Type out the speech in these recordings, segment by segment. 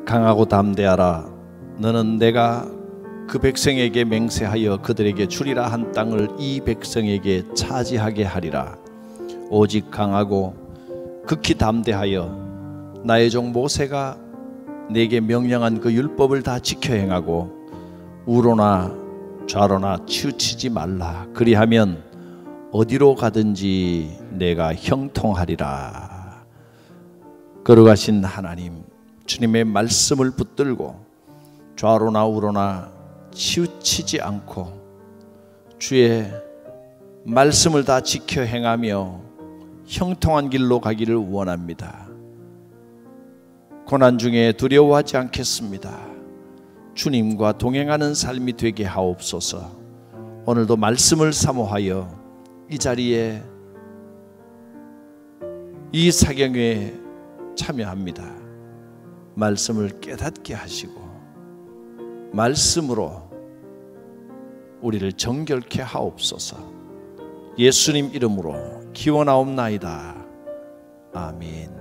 강하고 담대하라. 너는 내가 그 백성에게 맹세하여 그들에게 주리라 한 땅을 이 백성에게 차지하게 하리라. 오직 강하고 극히 담대하여 나의 종 모세가 내게 명령한 그 율법을 다 지켜 행하고 우로나 좌로나 치우치지 말라. 그리하면 어디로 가든지 내가 형통하리라. 걸어가신 하나님, 주님의 말씀을 붙들고 좌로나 우로나 치우치지 않고 주의 말씀을 다 지켜 행하며 형통한 길로 가기를 원합니다. 고난 중에 두려워하지 않겠습니다. 주님과 동행하는 삶이 되게 하옵소서. 오늘도 말씀을 사모하여 이 자리에 이 사경에 참여합니다. 말씀을 깨닫게 하시고 말씀으로 우리를 정결케 하옵소서. 예수님 이름으로 기원하옵나이다. 아멘.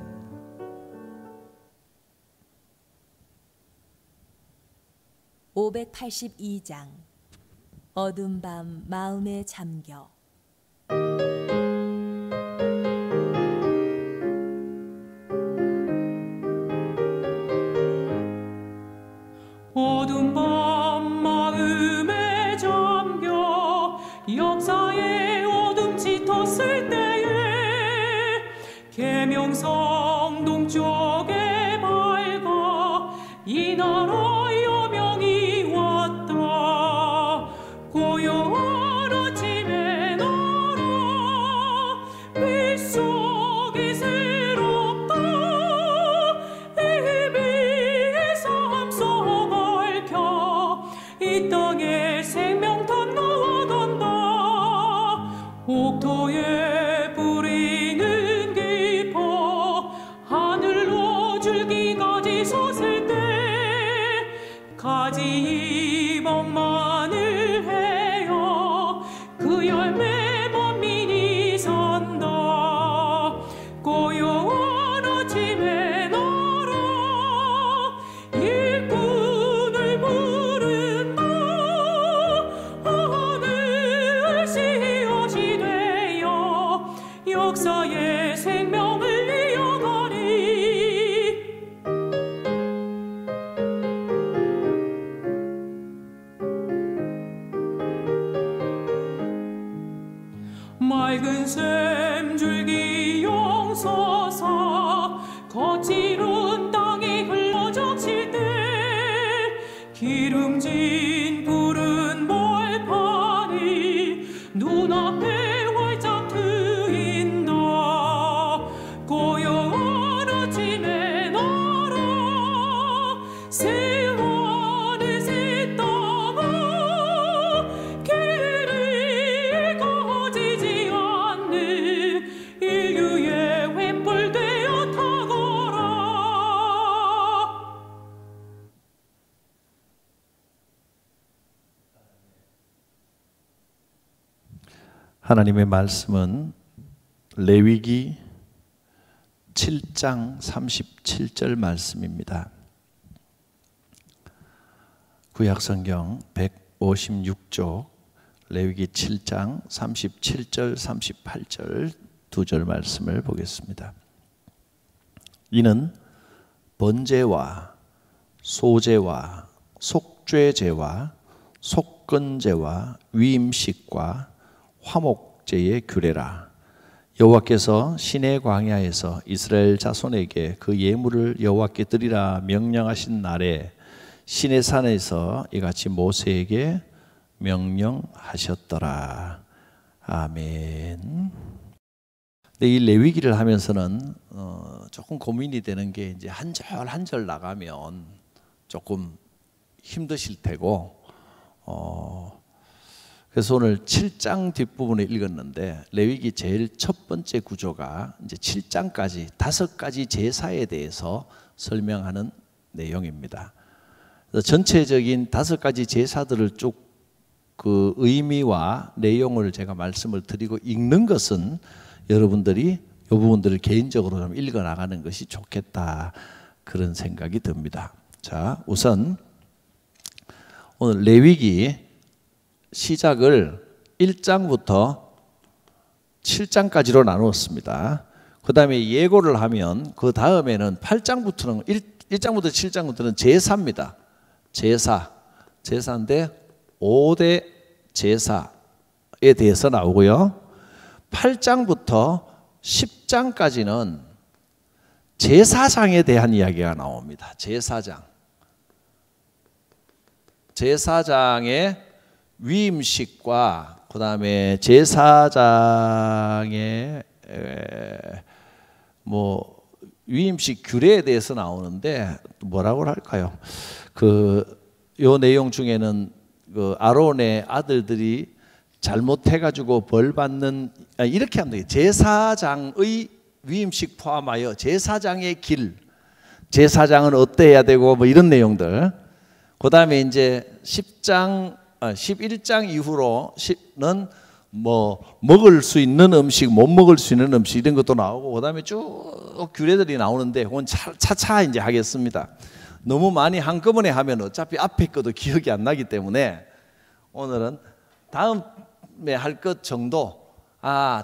(582장) 어두운 밤 마음에 잠겨. 어두운 밤 마음에 잠겨 역사의 어둠 짙었을 때에 계명성 동쪽에 밝아 이 나라 여명이 왔다. 고요한 아침에 나라 빛 속이 새롭다. 이비의 삶 속 얽혀 이 땅에 생명탄 나아간다. 옥토에 뿌리는 깊어 하늘로 줄기까지 섰을 때 가지 멍만을 해요 그 열매 만민이 산다. 고요한 아침에 나라 일꾼을 부른다. 하늘 씨앗이 되어 역사의 생명을 이어가리. 맑은 샘줄기 용서사 거칠은 땅에 흘러적칠 때 기름진 푸른 벌판이 눈앞에 활짝 트인다. 고요한 아침에 나라 새 하늘 새 땅아 길이 거지지 않는 인류의 횃불 되어 타거라. 하나님의 말씀은 레위기 7장 37절 말씀입니다. 구약성경 156쪽 레위기 7장 37절 38절 두 절 말씀을 보겠습니다. 이는 번제와 소제와 속죄제와 속건제와 위임식과 화목제의 규례라. 여호와께서 시내 광야에서 이스라엘 자손에게 그 예물을 여호와께 드리라 명령하신 날에 시내산에서 이같이 모세에게 명령하셨더라. 아멘. 근데 이 레위기를 하면서는 조금 고민이 되는 게 이제 한 절 한 절 나가면 조금 힘드실 테고 그래서 오늘 7장 뒷부분을 읽었는데 레위기 제일 첫 번째 구조가 이제 7장까지 5가지 제사에 대해서 설명하는 내용입니다. 그래서 전체적인 5가지 제사들을 쭉 그 의미와 내용을 제가 말씀을 드리고 읽는 것은 여러분들이 이 부분들을 개인적으로 좀 읽어 나가는 것이 좋겠다 그런 생각이 듭니다. 자, 우선 오늘 레위기 시작을 1장부터 7장까지로 나누었습니다. 그 다음에 예고를 하면 그 다음에는 8장부터는 1장부터 7장부터는 제사입니다. 제사인데 5대 제사에 대해서 나오고요. 8장부터 10장까지는 제사장에 대한 이야기가 나옵니다. 제사장의 위임식과 그 다음에 제사장의 위임식 규례에 대해서 나오는데 뭐라고 할까요? 요 내용 중에는 아론의 아들들이 잘못해가지고 벌 받는 이렇게 하면 돼요. 제사장의 위임식 포함하여 제사장의 길, 제사장은 어때야 되고 이런 내용들. 그 다음에 이제 11장 이후로는 먹을 수 있는 음식, 못 먹을 수 있는 음식 이런 것도 나오고 그 다음에 쭉 규례들이 나오는데 그건 차차 이제 하겠습니다. 너무 많이 한꺼번에 하면 어차피 앞에 것도 기억이 안 나기 때문에 오늘은 다음에 할 것 정도.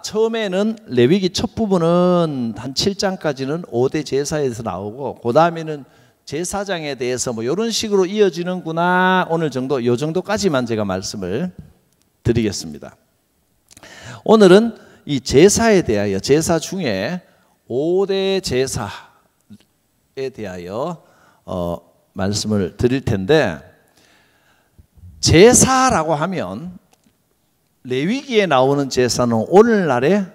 처음에는 레위기 첫 부분은 한 7장까지는 5대 제사에서 나오고 그 다음에는 제사장에 대해서 이런 식으로 이어지는구나. 오늘 정도 요 정도까지만 제가 말씀을 드리겠습니다. 오늘은 이 제사에 대하여 제사 중에 5대 제사에 대하여 말씀을 드릴 텐데 제사라고 하면 레위기에 나오는 제사는 오늘날에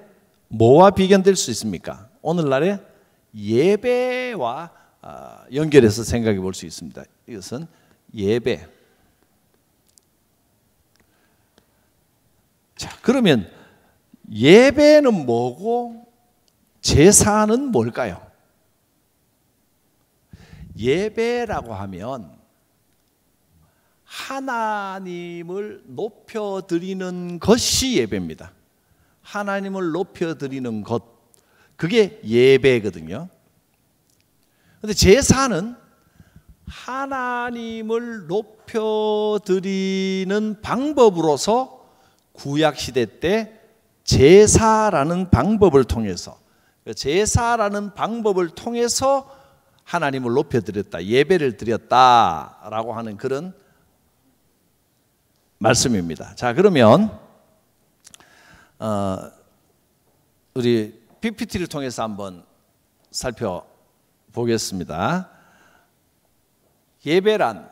뭐와 비견될 수 있습니까? 오늘날에 예배와 연결해서 생각해 볼 수 있습니다. 이것은 예배. 자, 그러면 예배는 뭐고 제사는 뭘까요? 예배라고 하면 하나님을 높여드리는 것이 예배입니다. 하나님을 높여드리는 것, 그게 예배거든요. 그런데 제사는 하나님을 높여드리는 방법으로서 구약시대 때 제사라는 방법을 통해서 하나님을 높여드렸다, 예배를 드렸다라고 하는 그런 말씀입니다. 자, 그러면 우리 PPT를 통해서 한번 살펴보겠습니다. 예배란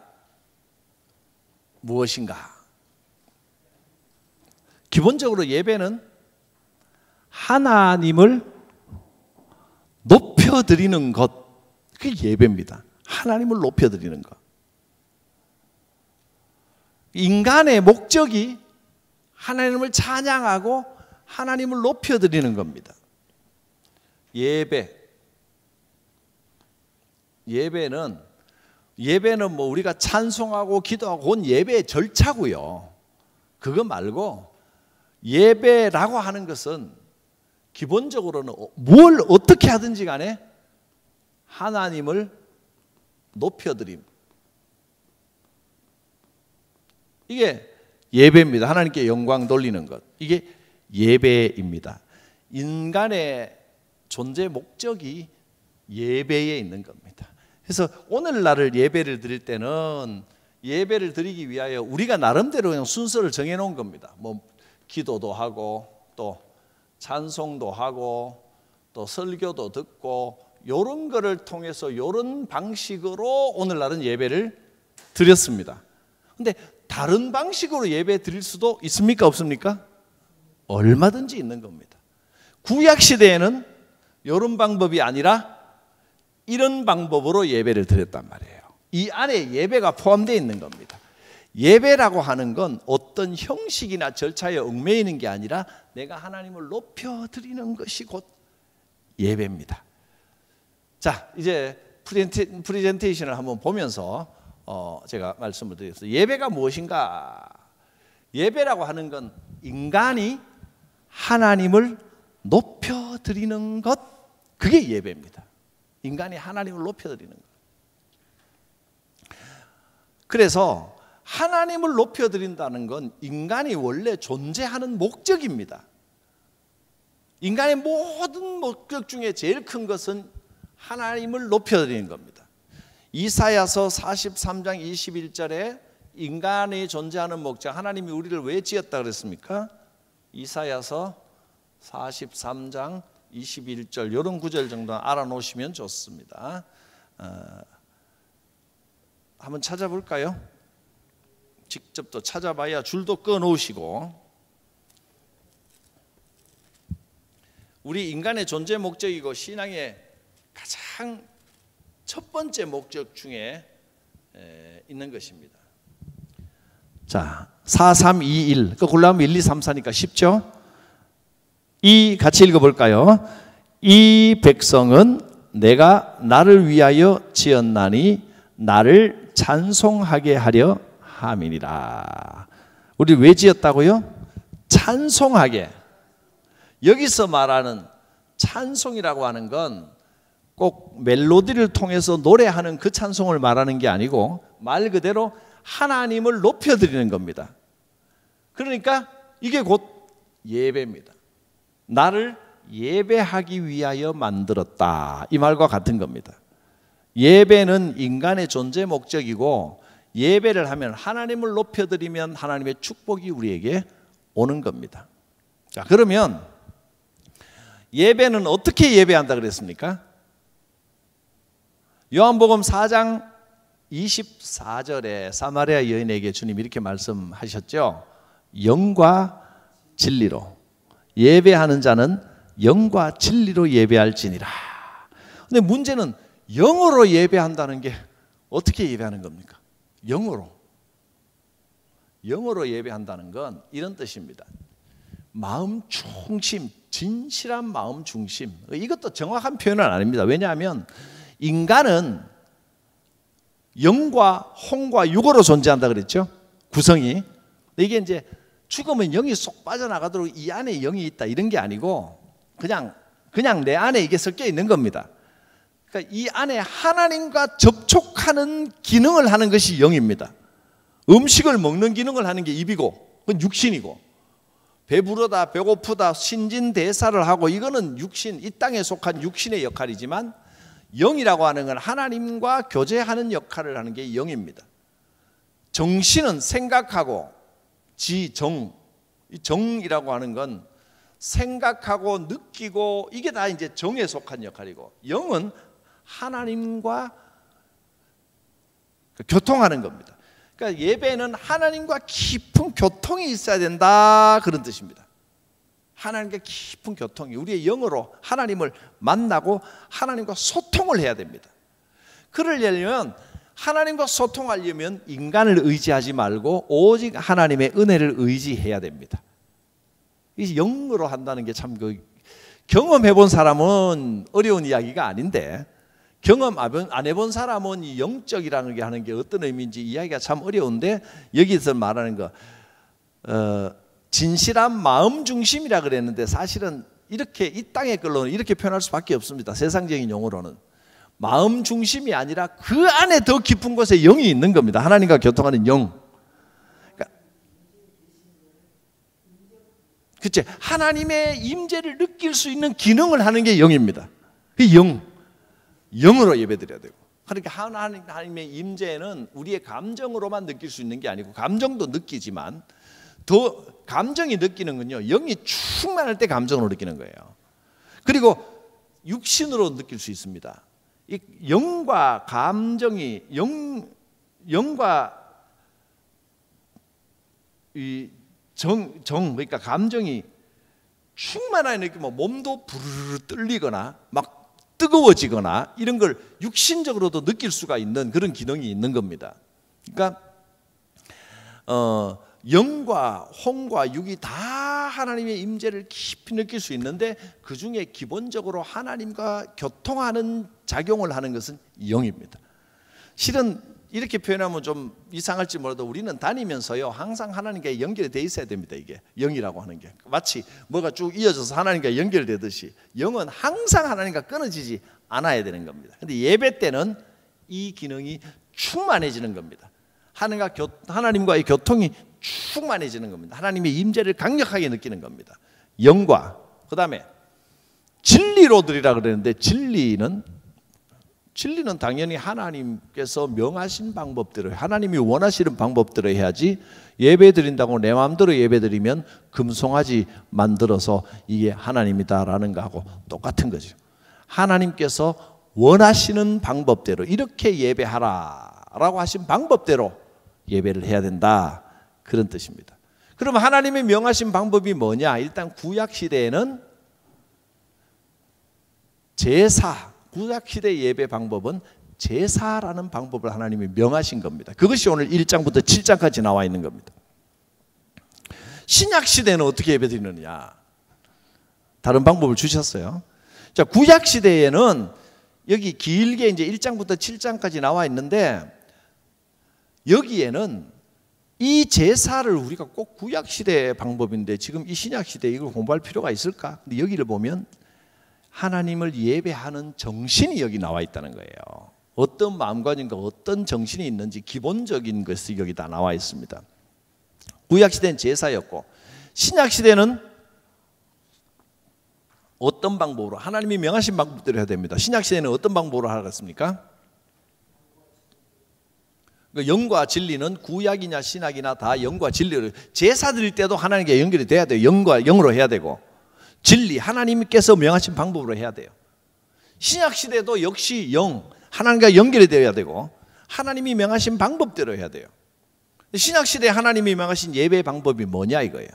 무엇인가? 기본적으로 예배는 하나님을 높여드리는 것, 그게 예배입니다. 하나님을 높여드리는 것. 인간의 목적이 하나님을 찬양하고 하나님을 높여드리는 겁니다. 예배는 우리가 찬송하고 기도하고 그건 예배의 절차고요. 그거 말고 예배라고 하는 것은 기본적으로는 뭘 어떻게 하든지 간에 하나님을 높여드림. 이게 예배입니다. 하나님께 영광 돌리는 것. 이게 예배입니다. 인간의 존재 목적이 예배에 있는 겁니다. 그래서 오늘날을 예배를 드릴 때는 예배를 드리기 위하여 우리가 나름대로 그냥 순서를 정해놓은 겁니다. 기도도 하고 또 찬송도 하고 또 설교도 듣고 이런 거를 통해서 이런 방식으로 오늘날은 예배를 드렸습니다. 근데 다른 방식으로 예배 드릴 수도 있습니까? 없습니까? 얼마든지 있는 겁니다. 구약 시대에는 이런 방법이 아니라 이런 방법으로 예배를 드렸단 말이에요. 이 안에 예배가 포함되어 있는 겁니다. 예배라고 하는 건 어떤 형식이나 절차에 얽매이는 게 아니라 내가 하나님을 높여드리는 것이 곧 예배입니다. 자, 이제 프레젠테이션을 한번 보면서 제가 말씀을 드리겠습니다. 예배가 무엇인가? 예배라고 하는 건 인간이 하나님을 높여드리는 것, 그게 예배입니다. 인간이 하나님을 높여드리는 것. 그래서 하나님을 높여드린다는 건 인간이 원래 존재하는 목적입니다. 인간의 모든 목적 중에 제일 큰 것은 하나님을 높여드리는 겁니다. 이사야서 43장 21절에 인간이 존재하는 목적, 하나님이 우리를 왜 지었다 그랬습니까? 이사야서 43장 21절 이런 구절 정도 알아놓으시면 좋습니다. 한번 찾아볼까요? 직접 또 찾아봐야 줄도 꺼놓으시고. 우리 인간의 존재 목적이고 신앙의 가장 첫 번째 목적 중에 있는 것입니다. 자, 4321 거꾸로 하면 1, 2, 3, 4니까 쉽죠? 이 같이 읽어볼까요? 이 백성은 내가 나를 위하여 지었나니 나를 찬송하게 하려 함이니라. 우리 왜 지었다고요? 찬송하게. 여기서 말하는 찬송이라고 하는 건 꼭 멜로디를 통해서 노래하는 그 찬송을 말하는 게 아니고 말 그대로 하나님을 높여드리는 겁니다. 그러니까 이게 곧 예배입니다. 나를 예배하기 위하여 만들었다, 이 말과 같은 겁니다. 예배는 인간의 존재 목적이고 예배를 하면 하나님을 높여드리면 하나님의 축복이 우리에게 오는 겁니다. 자, 그러면 예배는 어떻게 예배한다 그랬습니까? 요한복음 4장 24절에 사마리아 여인에게 주님 이렇게 말씀하셨죠. 영과 진리로 예배하는 자는 영과 진리로 예배할지니라. 근데 문제는 영으로 예배한다는 게 어떻게 예배하는 겁니까? 영으로 예배한다는 건 이런 뜻입니다. 마음 중심, 진실한 마음 중심. 이것도 정확한 표현은 아닙니다. 왜냐하면 인간은 영과 혼과 육으로 존재한다 그랬죠. 구성이. 이게 이제 죽으면 영이 쏙 빠져나가도록 이 안에 영이 있다 이런 게 아니고 그냥 내 안에 이게 섞여 있는 겁니다. 그러니까 이 안에 하나님과 접촉하는 기능을 하는 것이 영입니다. 음식을 먹는 기능을 하는 게 입이고 그건 육신이고, 배부르다 배고프다 신진대사를 하고 이거는 육신, 이 땅에 속한 육신의 역할이지만 영이라고 하는 건 하나님과 교제하는 역할을 하는 게 영입니다. 정신은 생각하고 지정, 이 정이라고 하는 건 생각하고 느끼고 이게 다 이제 정에 속한 역할이고, 영은 하나님과 교통하는 겁니다. 그러니까 예배는 하나님과 깊은 교통이 있어야 된다 그런 뜻입니다. 하나님과 깊은 교통이, 우리의 영으로 하나님을 만나고 하나님과 소통을 해야 됩니다. 그러려면 하나님과 소통하려면 인간을 의지하지 말고 오직 하나님의 은혜를 의지해야 됩니다. 이 영으로 한다는 게 참 경험해 본 사람은 어려운 이야기가 아닌데, 경험 안 해본 사람은 이 영적이라는 게 하는 게 어떤 의미인지 이야기가 참 어려운데, 여기서 말하는 거 진실한 마음 중심이라 그랬는데 사실은 이렇게 이 땅의 걸로는 이렇게 표현할 수밖에 없습니다. 세상적인 용어로는 마음 중심이 아니라 그 안에 더 깊은 곳에 영이 있는 겁니다. 하나님과 교통하는 영. 그러니까, 그치? 하나님의 임재를 느낄 수 있는 기능을 하는 게 영입니다. 그 영으로 예배드려야 되고. 그러니까 하나님의 임재는 우리의 감정으로만 느낄 수 있는 게 아니고, 감정도 느끼지만 더 감정이 느끼는 건요, 영이 충만할 때 감정으로 느끼는 거예요. 그리고 육신으로 느낄 수 있습니다. 이 영과 감정이 영과 이 그러니까 감정이 충만하게 느끼면 몸도 부르르 떨리거나 막 뜨거워지거나 이런 걸 육신적으로도 느낄 수가 있는 그런 기능이 있는 겁니다. 그러니까 영과 혼과 육이 다 하나님의 임재를 깊이 느낄 수 있는데, 그 중에 기본적으로 하나님과 교통하는 작용을 하는 것은 영입니다. 실은 이렇게 표현하면 좀 이상할지 몰라도 우리는 다니면서요 항상 하나님과 연결이 돼 있어야 됩니다. 이게 영이라고 하는 게 마치 뭐가 쭉 이어져서 하나님과 연결되듯이 영은 항상 하나님과 끊어지지 않아야 되는 겁니다. 근데 예배 때는 이 기능이 충만해지는 겁니다. 하나님과의 교통이 충만해지는 겁니다. 하나님의 임재를 강력하게 느끼는 겁니다. 영과 그 다음에 진리로 드리라 그랬는데 진리는 당연히 하나님께서 명하신 방법대로 하나님이 원하시는 방법대로 해야지 예배 드린다고 내 마음대로 예배 드리면 금송아지 만들어서 이게 하나님이다라는 거하고 똑같은 거죠. 하나님께서 원하시는 방법대로 이렇게 예배하라라고 하신 방법대로 예배를 해야 된다 그런 뜻입니다. 그럼 하나님이 명하신 방법이 뭐냐? 일단 구약시대에는 제사, 구약시대 예배 방법은 제사라는 방법을 하나님이 명하신 겁니다. 그것이 오늘 1장부터 7장까지 나와 있는 겁니다. 신약시대는 어떻게 예배 드리느냐? 다른 방법을 주셨어요. 자, 구약시대에는 여기 길게 이제 1장부터 7장까지 나와 있는데 여기에는 이 제사를 우리가 꼭 구약시대의 방법인데 지금 이 신약시대에 이걸 공부할 필요가 있을까? 근데 여기를 보면 하나님을 예배하는 정신이 여기 나와 있다는 거예요. 어떤 마음가짐과 어떤 정신이 있는지 기본적인 것이 여기 다 나와 있습니다. 구약시대는 제사였고 신약시대는 어떤 방법으로 하나님이 명하신 방법대로 해야 됩니다. 신약시대는 어떤 방법으로 하겠습니까? 영과 진리는 구약이냐 신약이나 다 영과 진리를 제사 드릴 때도 하나님께 연결이 돼야 돼요. 영으로 해야 되고 진리 하나님께서 명하신 방법으로 해야 돼요. 신약시대도 역시 하나님과 연결이 되어야 되고 하나님이 명하신 방법대로 해야 돼요. 신약시대 하나님이 명하신 예배 방법이 뭐냐 이거예요.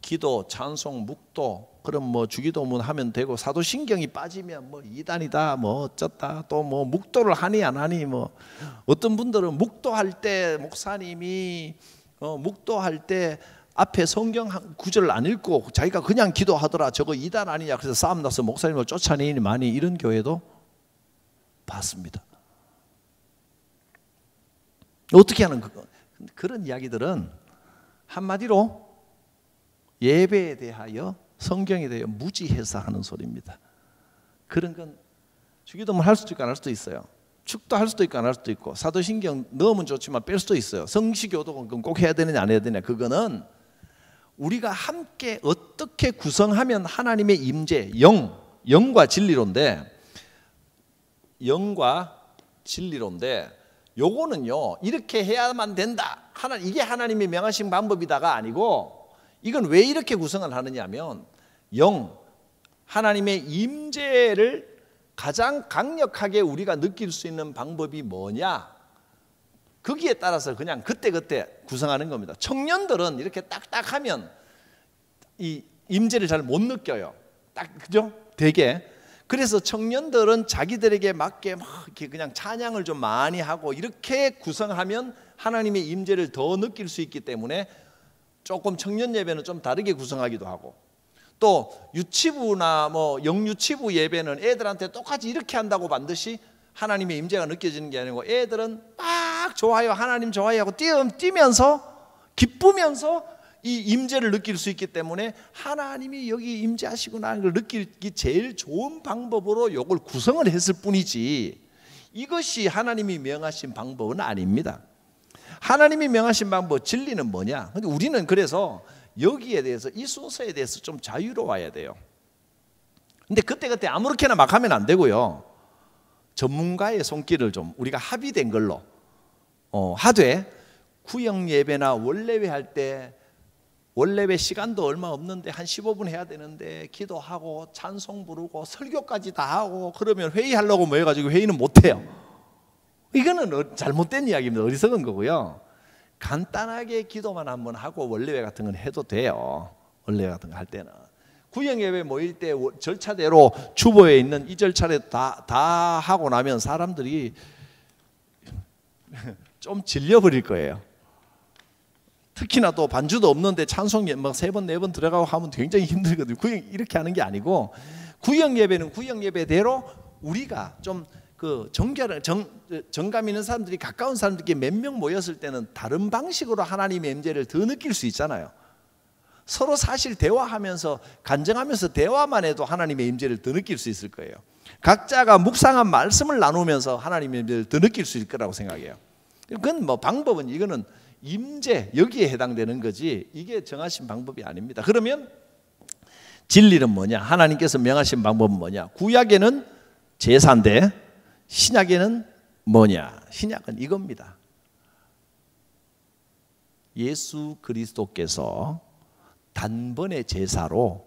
기도, 찬송, 묵도 그럼 뭐 주기도문 하면 되고 사도신경이 빠지면 뭐 이단이다 뭐 어쩌다 또 뭐 묵도를 하니 안 하니 뭐 어떤 분들은 묵도할 때 목사님이 묵도할 때 앞에 성경 구절을 안 읽고 자기가 그냥 기도하더라 저거 이단 아니냐 그래서 싸움 나서 목사님을 쫓아내니 많이 이런 교회도 봤습니다. 어떻게 하는 그런 이야기들은 한마디로 예배에 대하여 성경에 대하여 무지해서 하는 소리입니다. 그런 건 주기도문 할 수도 있고 안 할 수도 있어요. 축도 할 수도 있고 안 할 수도 있고 사도신경 넣으면 좋지만 뺄 수도 있어요. 성시교독은 꼭 해야 되느냐 안 해야 되느냐 그거는 우리가 함께 어떻게 구성하면 하나님의 임재 영과 진리론데 요거는요 이렇게 해야만 된다 이게 하나님이 명하신 방법이다가 아니고 이건 왜 이렇게 구성을 하느냐 하면 하나님의 임재를 가장 강력하게 우리가 느낄 수 있는 방법이 뭐냐 거기에 따라서 그냥 그때그때 구성하는 겁니다. 청년들은 이렇게 딱딱하면 이 임재를 잘 못 느껴요. 그죠? 되게. 그래서 청년들은 자기들에게 맞게 막 이렇게 그냥 찬양을 좀 많이 하고 이렇게 구성하면 하나님의 임재를 더 느낄 수 있기 때문에 조금 청년 예배는 좀 다르게 구성하기도 하고 또 유치부나 뭐 영유치부 예배는 애들한테 똑같이 이렇게 한다고 반드시 하나님의 임재가 느껴지는 게 아니고 애들은 막 좋아요 하나님 좋아요 하고 뛰면서 기쁘면서 이 임재를 느낄 수 있기 때문에 하나님이 여기 임재하시구나 하는 걸 느끼기 제일 좋은 방법으로 이걸 구성을 했을 뿐이지 이것이 하나님이 명하신 방법은 아닙니다. 하나님이 명하신 방법 진리는 뭐냐? 근데 우리는 그래서 여기에 대해서 이 순서에 대해서 좀 자유로워야 돼요. 근데 그때 아무렇게나 막 하면 안 되고요. 전문가의 손길을 좀 우리가 합의된 걸로 하되 구역 예배나 원래회 할 때 원래회 시간도 얼마 없는데 한 15분 해야 되는데 기도하고 찬송 부르고 설교까지 다 하고 그러면 회의하려고 모여가지고 회의는 못해요. 이거는 잘못된 이야기입니다. 어리석은 거고요. 간단하게 기도만 한번 하고 원래회 같은 건 해도 돼요. 원래회 같은 거 할 때는 구역예배 모일 때 절차대로 주보에 있는 이 절차를 다 하고 나면 사람들이 좀 질려버릴 거예요. 특히나 또 반주도 없는데 찬송 막 3번 4번 들어가고 하면 굉장히 힘들거든요. 이렇게 하는 게 아니고 구역예배는 구역예배대로 우리가 좀 그 정감 있는 사람들이 가까운 사람들끼리 몇 명 모였을 때는 다른 방식으로 하나님의 임재를 더 느낄 수 있잖아요. 서로 사실 대화하면서 간증하면서 대화만 해도 하나님의 임재를 더 느낄 수 있을 거예요. 각자가 묵상한 말씀을 나누면서 하나님의 임재를 더 느낄 수 있을 거라고 생각해요. 그건 뭐 방법은 이거는 임재 여기에 해당되는 거지 이게 정하신 방법이 아닙니다. 그러면 진리는 뭐냐? 하나님께서 명하신 방법은 뭐냐? 구약에는 제사인데 신약에는 뭐냐? 신약은 이겁니다. 예수 그리스도께서 단번에 제사로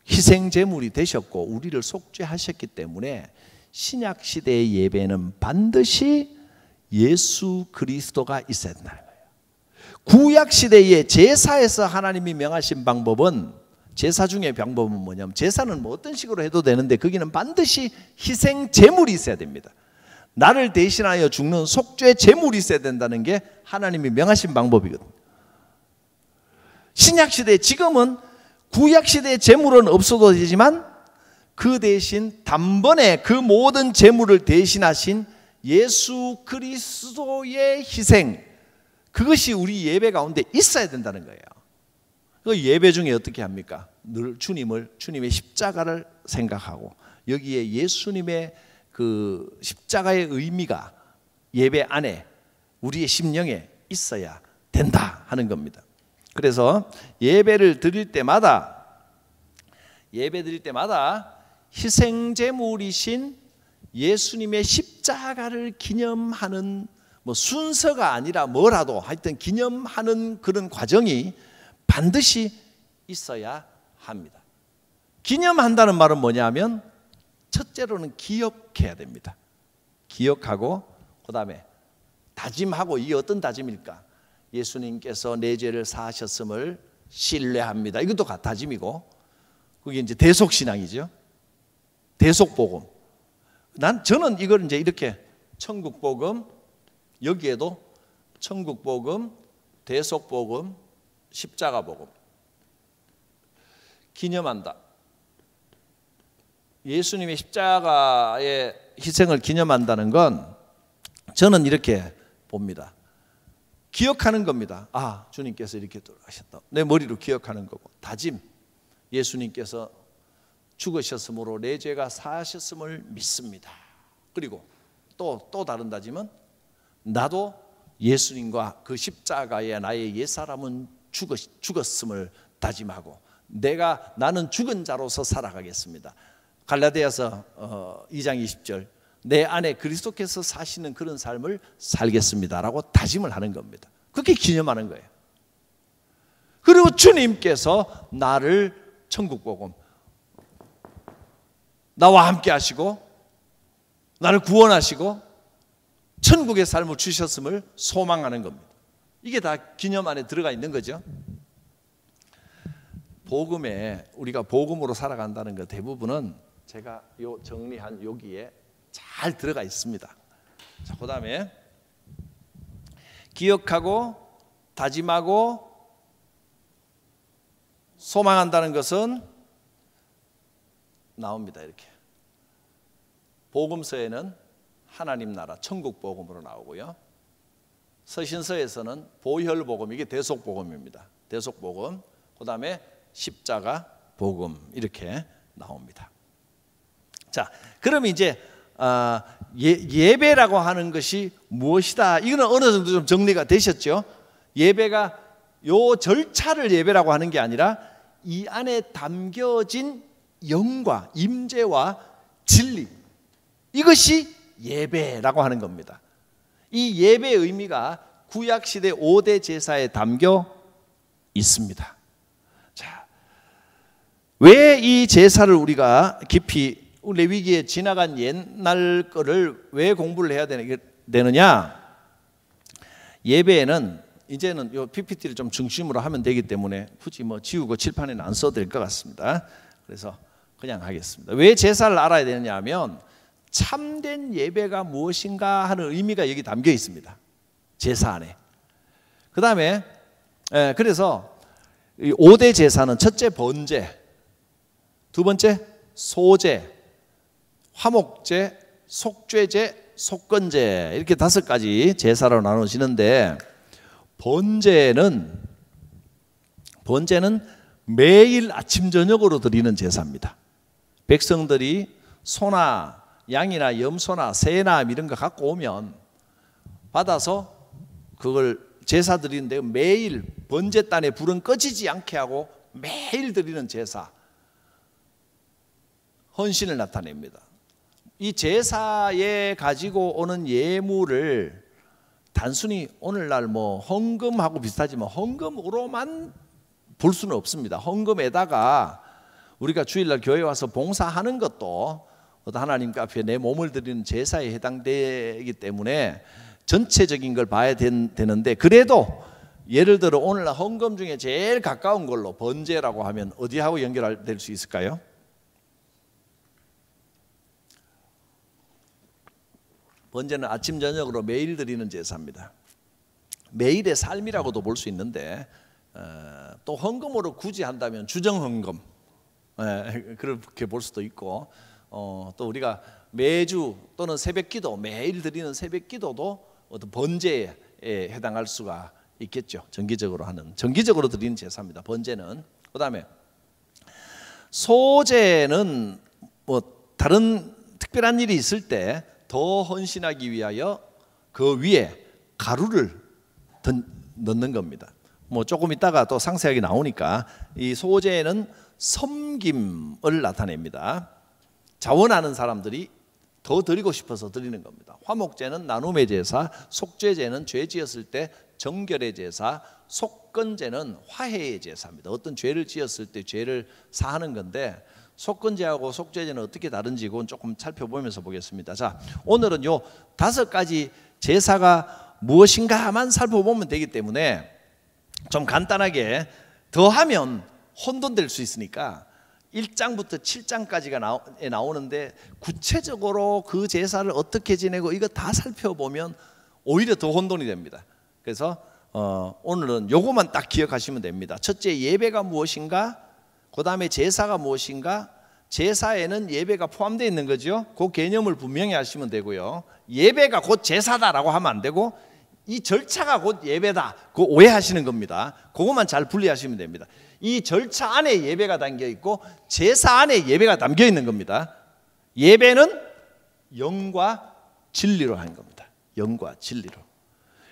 희생제물이 되셨고 우리를 속죄하셨기 때문에 신약 시대의 예배는 반드시 예수 그리스도가 있어야 된다는 거예요. 구약 시대의 제사에서 하나님이 명하신 방법은 제사 중의 방법은 뭐냐면 제사는 뭐 어떤 식으로 해도 되는데 거기는 반드시 희생제물이 있어야 됩니다. 나를 대신하여 죽는 속죄 제물이 있어야 된다는 게 하나님이 명하신 방법이거든요. 신약시대 지금은 구약시대의 제물은 없어도 되지만 그 대신 단번에 그 모든 제물을 대신하신 예수 그리스도의 희생 그것이 우리 예배 가운데 있어야 된다는 거예요. 그 예배 중에 어떻게 합니까? 늘 주님의 십자가를 생각하고 여기에 예수님의 그 십자가의 의미가 예배 안에 우리의 심령에 있어야 된다 하는 겁니다. 그래서 예배 드릴 때마다 희생제물이신 예수님의 십자가를 기념하는 뭐 순서가 아니라 뭐라도 하여튼 기념하는 그런 과정이 반드시 있어야 합니다. 기념한다는 말은 뭐냐면 첫째로는 기억해야 됩니다. 기억하고 그다음에 다짐하고 이게 어떤 다짐일까? 예수님께서 내 죄를 사하셨음을 신뢰합니다. 이것도 다짐이고 그게 이제 대속신앙이죠. 대속복음. 저는 이걸 이제 이렇게 천국복음 여기에도 천국복음, 대속복음, 십자가복음 기념한다. 예수님의 십자가의 희생을 기념한다는 건 저는 이렇게 봅니다. 기억하는 겁니다. 아, 주님께서 이렇게 돌아가셨다. 내 머리로 기억하는 거고 다짐. 예수님께서 죽으셨으므로 내 죄가 사하셨음을 믿습니다. 그리고 또 다른 다짐은 나도 예수님과 그 십자가에 나의 옛사람은 죽었음을 다짐하고 나는 죽은 자로서 살아가겠습니다. 갈라디아서 2장 20절 내 안에 그리스도께서 사시는 그런 삶을 살겠습니다라고 다짐을 하는 겁니다. 그렇게 기념하는 거예요. 그리고 주님께서 나를 천국복음 나와 함께 하시고 나를 구원하시고 천국의 삶을 주셨음을 소망하는 겁니다. 이게 다 기념 안에 들어가 있는 거죠. 복음에 우리가 복음으로 살아간다는 것 대부분은 제가 정리한 여기에 잘 들어가 있습니다. 자, 그다음에 기억하고 다짐하고 소망한다는 것은 나옵니다. 이렇게 복음서에는 하나님 나라 천국 복음으로 나오고요. 서신서에서는 보혈 복음 이게 대속 복음입니다. 대속 복음. 그다음에 십자가 복음 이렇게 나옵니다. 자, 그럼 이제 예배라고 하는 것이 무엇이다? 이거는 어느 정도 좀 정리가 되셨죠? 예배가 요 절차를 예배라고 하는 게 아니라 이 안에 담겨진 영과 임재와 진리 이것이 예배라고 하는 겁니다. 이 예배의 의미가 구약시대 5대 제사에 담겨 있습니다. 자, 왜 이 제사를 우리가 깊이 레위기에 지나간 옛날 거를 왜 공부를 해야 되느냐? 예배에는 이제는 요 PPT를 좀 중심으로 하면 되기 때문에 굳이 뭐 지우고 칠판에는 안 써도 될 것 같습니다. 그래서 그냥 하겠습니다. 왜 제사를 알아야 되느냐 하면 참된 예배가 무엇인가 하는 의미가 여기 담겨 있습니다. 제사 안에. 그 다음에 그래서 5대 제사는 첫째 번제, 두 번째 소제, 화목제, 속죄제, 속건제 이렇게 5가지 제사로 나누시는데 번제는 매일 아침 저녁으로 드리는 제사입니다. 백성들이 소나 양이나 염소나 새나 이런 거 갖고 오면 받아서 그걸 제사 드리는데 매일 번제단에 불은 꺼지지 않게 하고 매일 드리는 제사, 헌신을 나타냅니다. 이 제사에 가지고 오는 예물을 단순히 오늘날 뭐 헌금하고 비슷하지만 헌금으로만 볼 수는 없습니다. 헌금에다가 우리가 주일날 교회 와서 봉사하는 것도 하나님께 앞에 내 몸을 드리는 제사에 해당되기 때문에 전체적인 걸 봐야 되는데, 그래도 예를 들어 오늘날 헌금 중에 제일 가까운 걸로 번제라고 하면 어디하고 연결될 수 있을까요? 번제는 아침 저녁으로 매일 드리는 제사입니다. 매일의 삶이라고도 볼 수 있는데, 또 헌금으로 굳이 한다면 주정헌금, 그렇게 볼 수도 있고, 또 우리가 매주 또는 새벽기도, 매일 드리는 새벽기도도 어떤 번제에 해당할 수가 있겠죠. 정기적으로 드리는 제사입니다. 번제는. 그다음에 소제는 뭐 다른 특별한 일이 있을 때 더 헌신하기 위하여 그 위에 가루를 넣는 겁니다. 뭐 조금 있다가 또 상세하게 나오니까 이 소제는 섬김을 나타냅니다. 자원하는 사람들이 더 드리고 싶어서 드리는 겁니다. 화목제는 나눔의 제사, 속죄제는 죄 지었을 때 정결의 제사, 속건제는 화해의 제사입니다. 어떤 죄를 지었을 때 죄를 사하는 건데, 속건제하고 속죄제는 어떻게 다른지 그건 조금 살펴보면서 보겠습니다. 자, 오늘은 요 5가지 제사가 무엇인가만 살펴보면 되기 때문에 좀 간단하게, 더하면 혼돈될 수 있으니까 1장부터 7장까지가 나오는데 구체적으로 그 제사를 어떻게 지내고 이거 다 살펴보면 오히려 더 혼돈이 됩니다. 그래서 오늘은 요거만 딱 기억하시면 됩니다. 첫째, 예배가 무엇인가? 그 다음에 제사가 무엇인가? 제사에는 예배가 포함되어 있는 거죠. 그 개념을 분명히 하시면 되고요. 예배가 곧 제사다라고 하면 안 되고, 이 절차가 곧 예배다, 그거 오해하시는 겁니다. 그것만 잘 분리하시면 됩니다. 이 절차 안에 예배가 담겨 있고 제사 안에 예배가 담겨 있는 겁니다. 예배는 영과 진리로 하는 겁니다. 영과 진리로.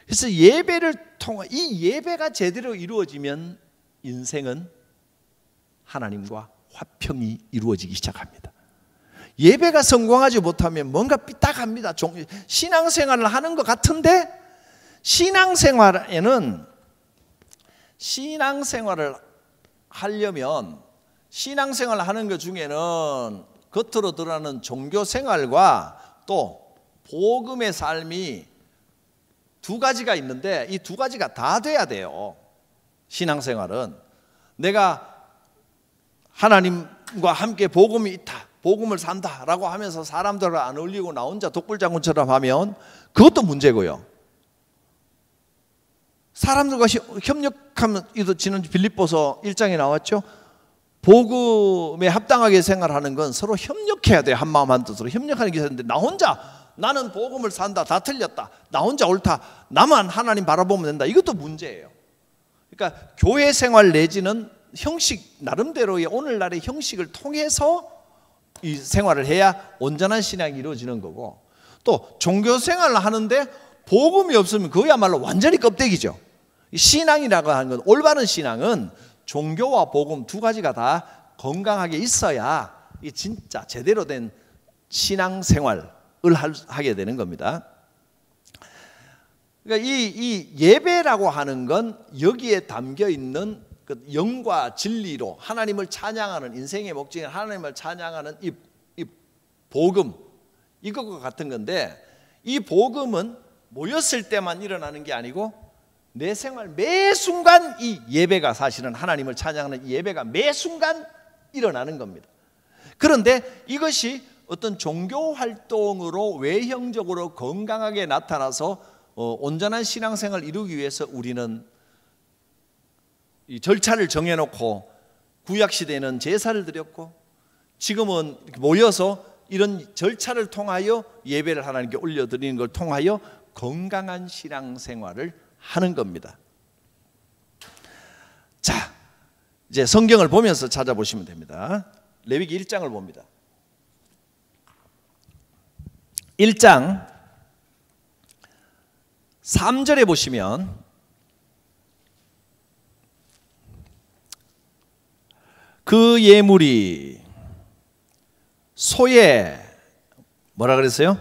그래서 예배를 통해, 이 예배가 제대로 이루어지면 인생은 하나님과 화평이 이루어지기 시작합니다. 예배가 성공하지 못하면 뭔가 삐딱합니다. 신앙생활을 하는 것 같은데, 신앙생활을 하려면 신앙생활을 하는 것 중에는 겉으로 드러나는 종교생활과 또 복음의 삶이 2가지가 있는데, 이 2가지가 다 돼야 돼요. 신앙생활은 내가 하나님과 함께 복음이 있다, 복음을 산다라고 하면서 사람들과 안 어울리고 나 혼자 독불장군처럼 하면 그것도 문제고요. 사람들과 협력하면, 지난 빌립보서 1장에 나왔죠. 복음에 합당하게 생활하는 건 서로 협력해야 돼요. 한마음 한뜻으로 협력하는 게 있는데, 나 혼자 나는 복음을 산다, 다 틀렸다, 나 혼자 옳다, 나만 하나님 바라보면 된다, 이것도 문제예요. 그러니까 교회 생활 내지는 형식, 나름대로의 오늘날의 형식을 통해서 이 생활을 해야 온전한 신앙이 이루어지는 거고, 또 종교 생활을 하는데 복음이 없으면 그야말로 완전히 껍데기죠. 신앙이라고 하는 건, 올바른 신앙은 종교와 복음 2가지가 다 건강하게 있어야 이 진짜 제대로 된 신앙생활을 하게 되는 겁니다. 그러니까 이 예배라고 하는 건 여기에 담겨 있는 그 영과 진리로 하나님을 찬양하는, 인생의 목적인 하나님을 찬양하는 이 복음, 이것과 같은 건데, 이 복음은 모였을 때만 일어나는 게 아니고 내 생활 매 순간 이 예배가, 사실은 하나님을 찬양하는 이 예배가 매 순간 일어나는 겁니다. 그런데 이것이 어떤 종교 활동으로 외형적으로 건강하게 나타나서 온전한 신앙생활을 이루기 위해서 우리는 이 절차를 정해놓고, 구약시대에는 제사를 드렸고 지금은 모여서 이런 절차를 통하여 예배를 하나님께 올려드리는 걸 통하여 건강한 신앙생활을 하는 겁니다. 자, 이제 성경을 보면서 찾아보시면 됩니다. 레위기 1장을 봅니다. 1장 3절에 보시면 그 예물이 소의 뭐라 그랬어요?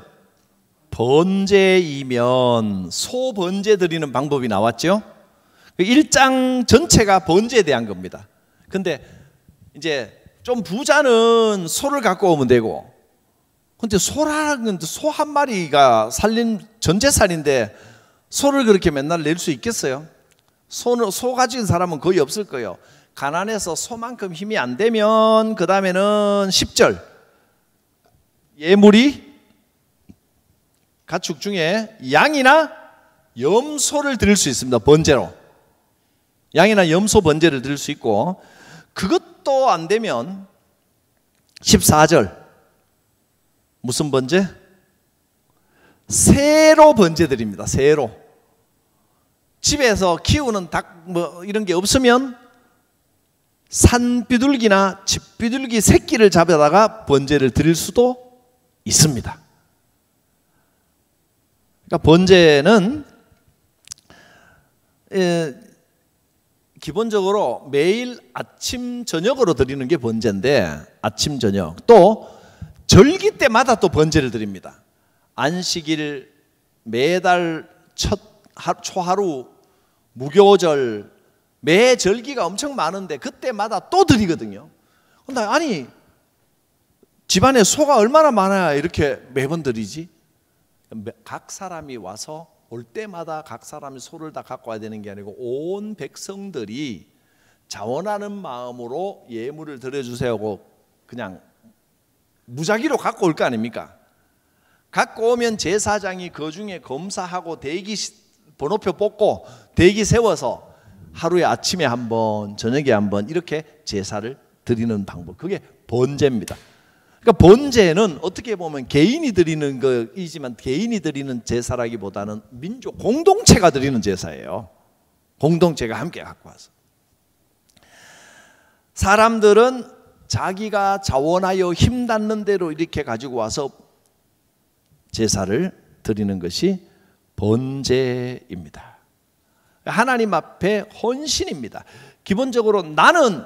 번제이면 소 번제 드리는 방법이 나왔죠. 1장 전체가 번제에 대한 겁니다. 근데 이제 좀 부자는 소를 갖고 오면 되고, 근데 소라는 소 한 마리가 살린 전제살인데 소를 그렇게 맨날 낼 수 있겠어요? 소 가진 사람은 거의 없을 거예요. 가난해서 소만큼 힘이 안 되면 그 다음에는 10절 예물이 가축 중에 양이나 염소를 드릴 수 있습니다. 번제로 양이나 염소 번제를 드릴 수 있고, 그것도 안 되면 14절 무슨 번제? 새로 번제 드립니다. 새로. 집에서 키우는 닭 뭐 이런 게 없으면 산비둘기나 집비둘기 새끼를 잡아다가 번제를 드릴 수도 있습니다. 그러니까 번제는 기본적으로 매일 아침 저녁으로 드리는 게 번제인데, 아침 저녁 또 절기 때마다 또 번제를 드립니다. 안식일, 매달 초하루, 무교절, 매 절기가 엄청 많은데 그때마다 또 드리거든요. 근데 아니 집안에 소가 얼마나 많아야 이렇게 매번 드리지? 각 사람이 와서 올 때마다 각 사람이 소를 다 갖고 와야 되는 게 아니고 온 백성들이 자원하는 마음으로 예물을 드려주세요 그냥 무작위로 갖고 올 거 아닙니까? 갖고 오면 제사장이 그 중에 검사하고 대기 번호표 뽑고 대기 세워서 하루에 아침에 한 번, 저녁에 한 번 이렇게 제사를 드리는 방법, 그게 번제입니다. 그러니까 번제는 어떻게 보면 개인이 드리는 거이지만 개인이 드리는 제사라기보다는 민족 공동체가 드리는 제사예요. 공동체가 함께 갖고 와서. 사람들은 자기가 자원하여 힘 닿는 대로 이렇게 가지고 와서 제사를 드리는 것이 번제입니다. 하나님 앞에 헌신입니다. 기본적으로 나는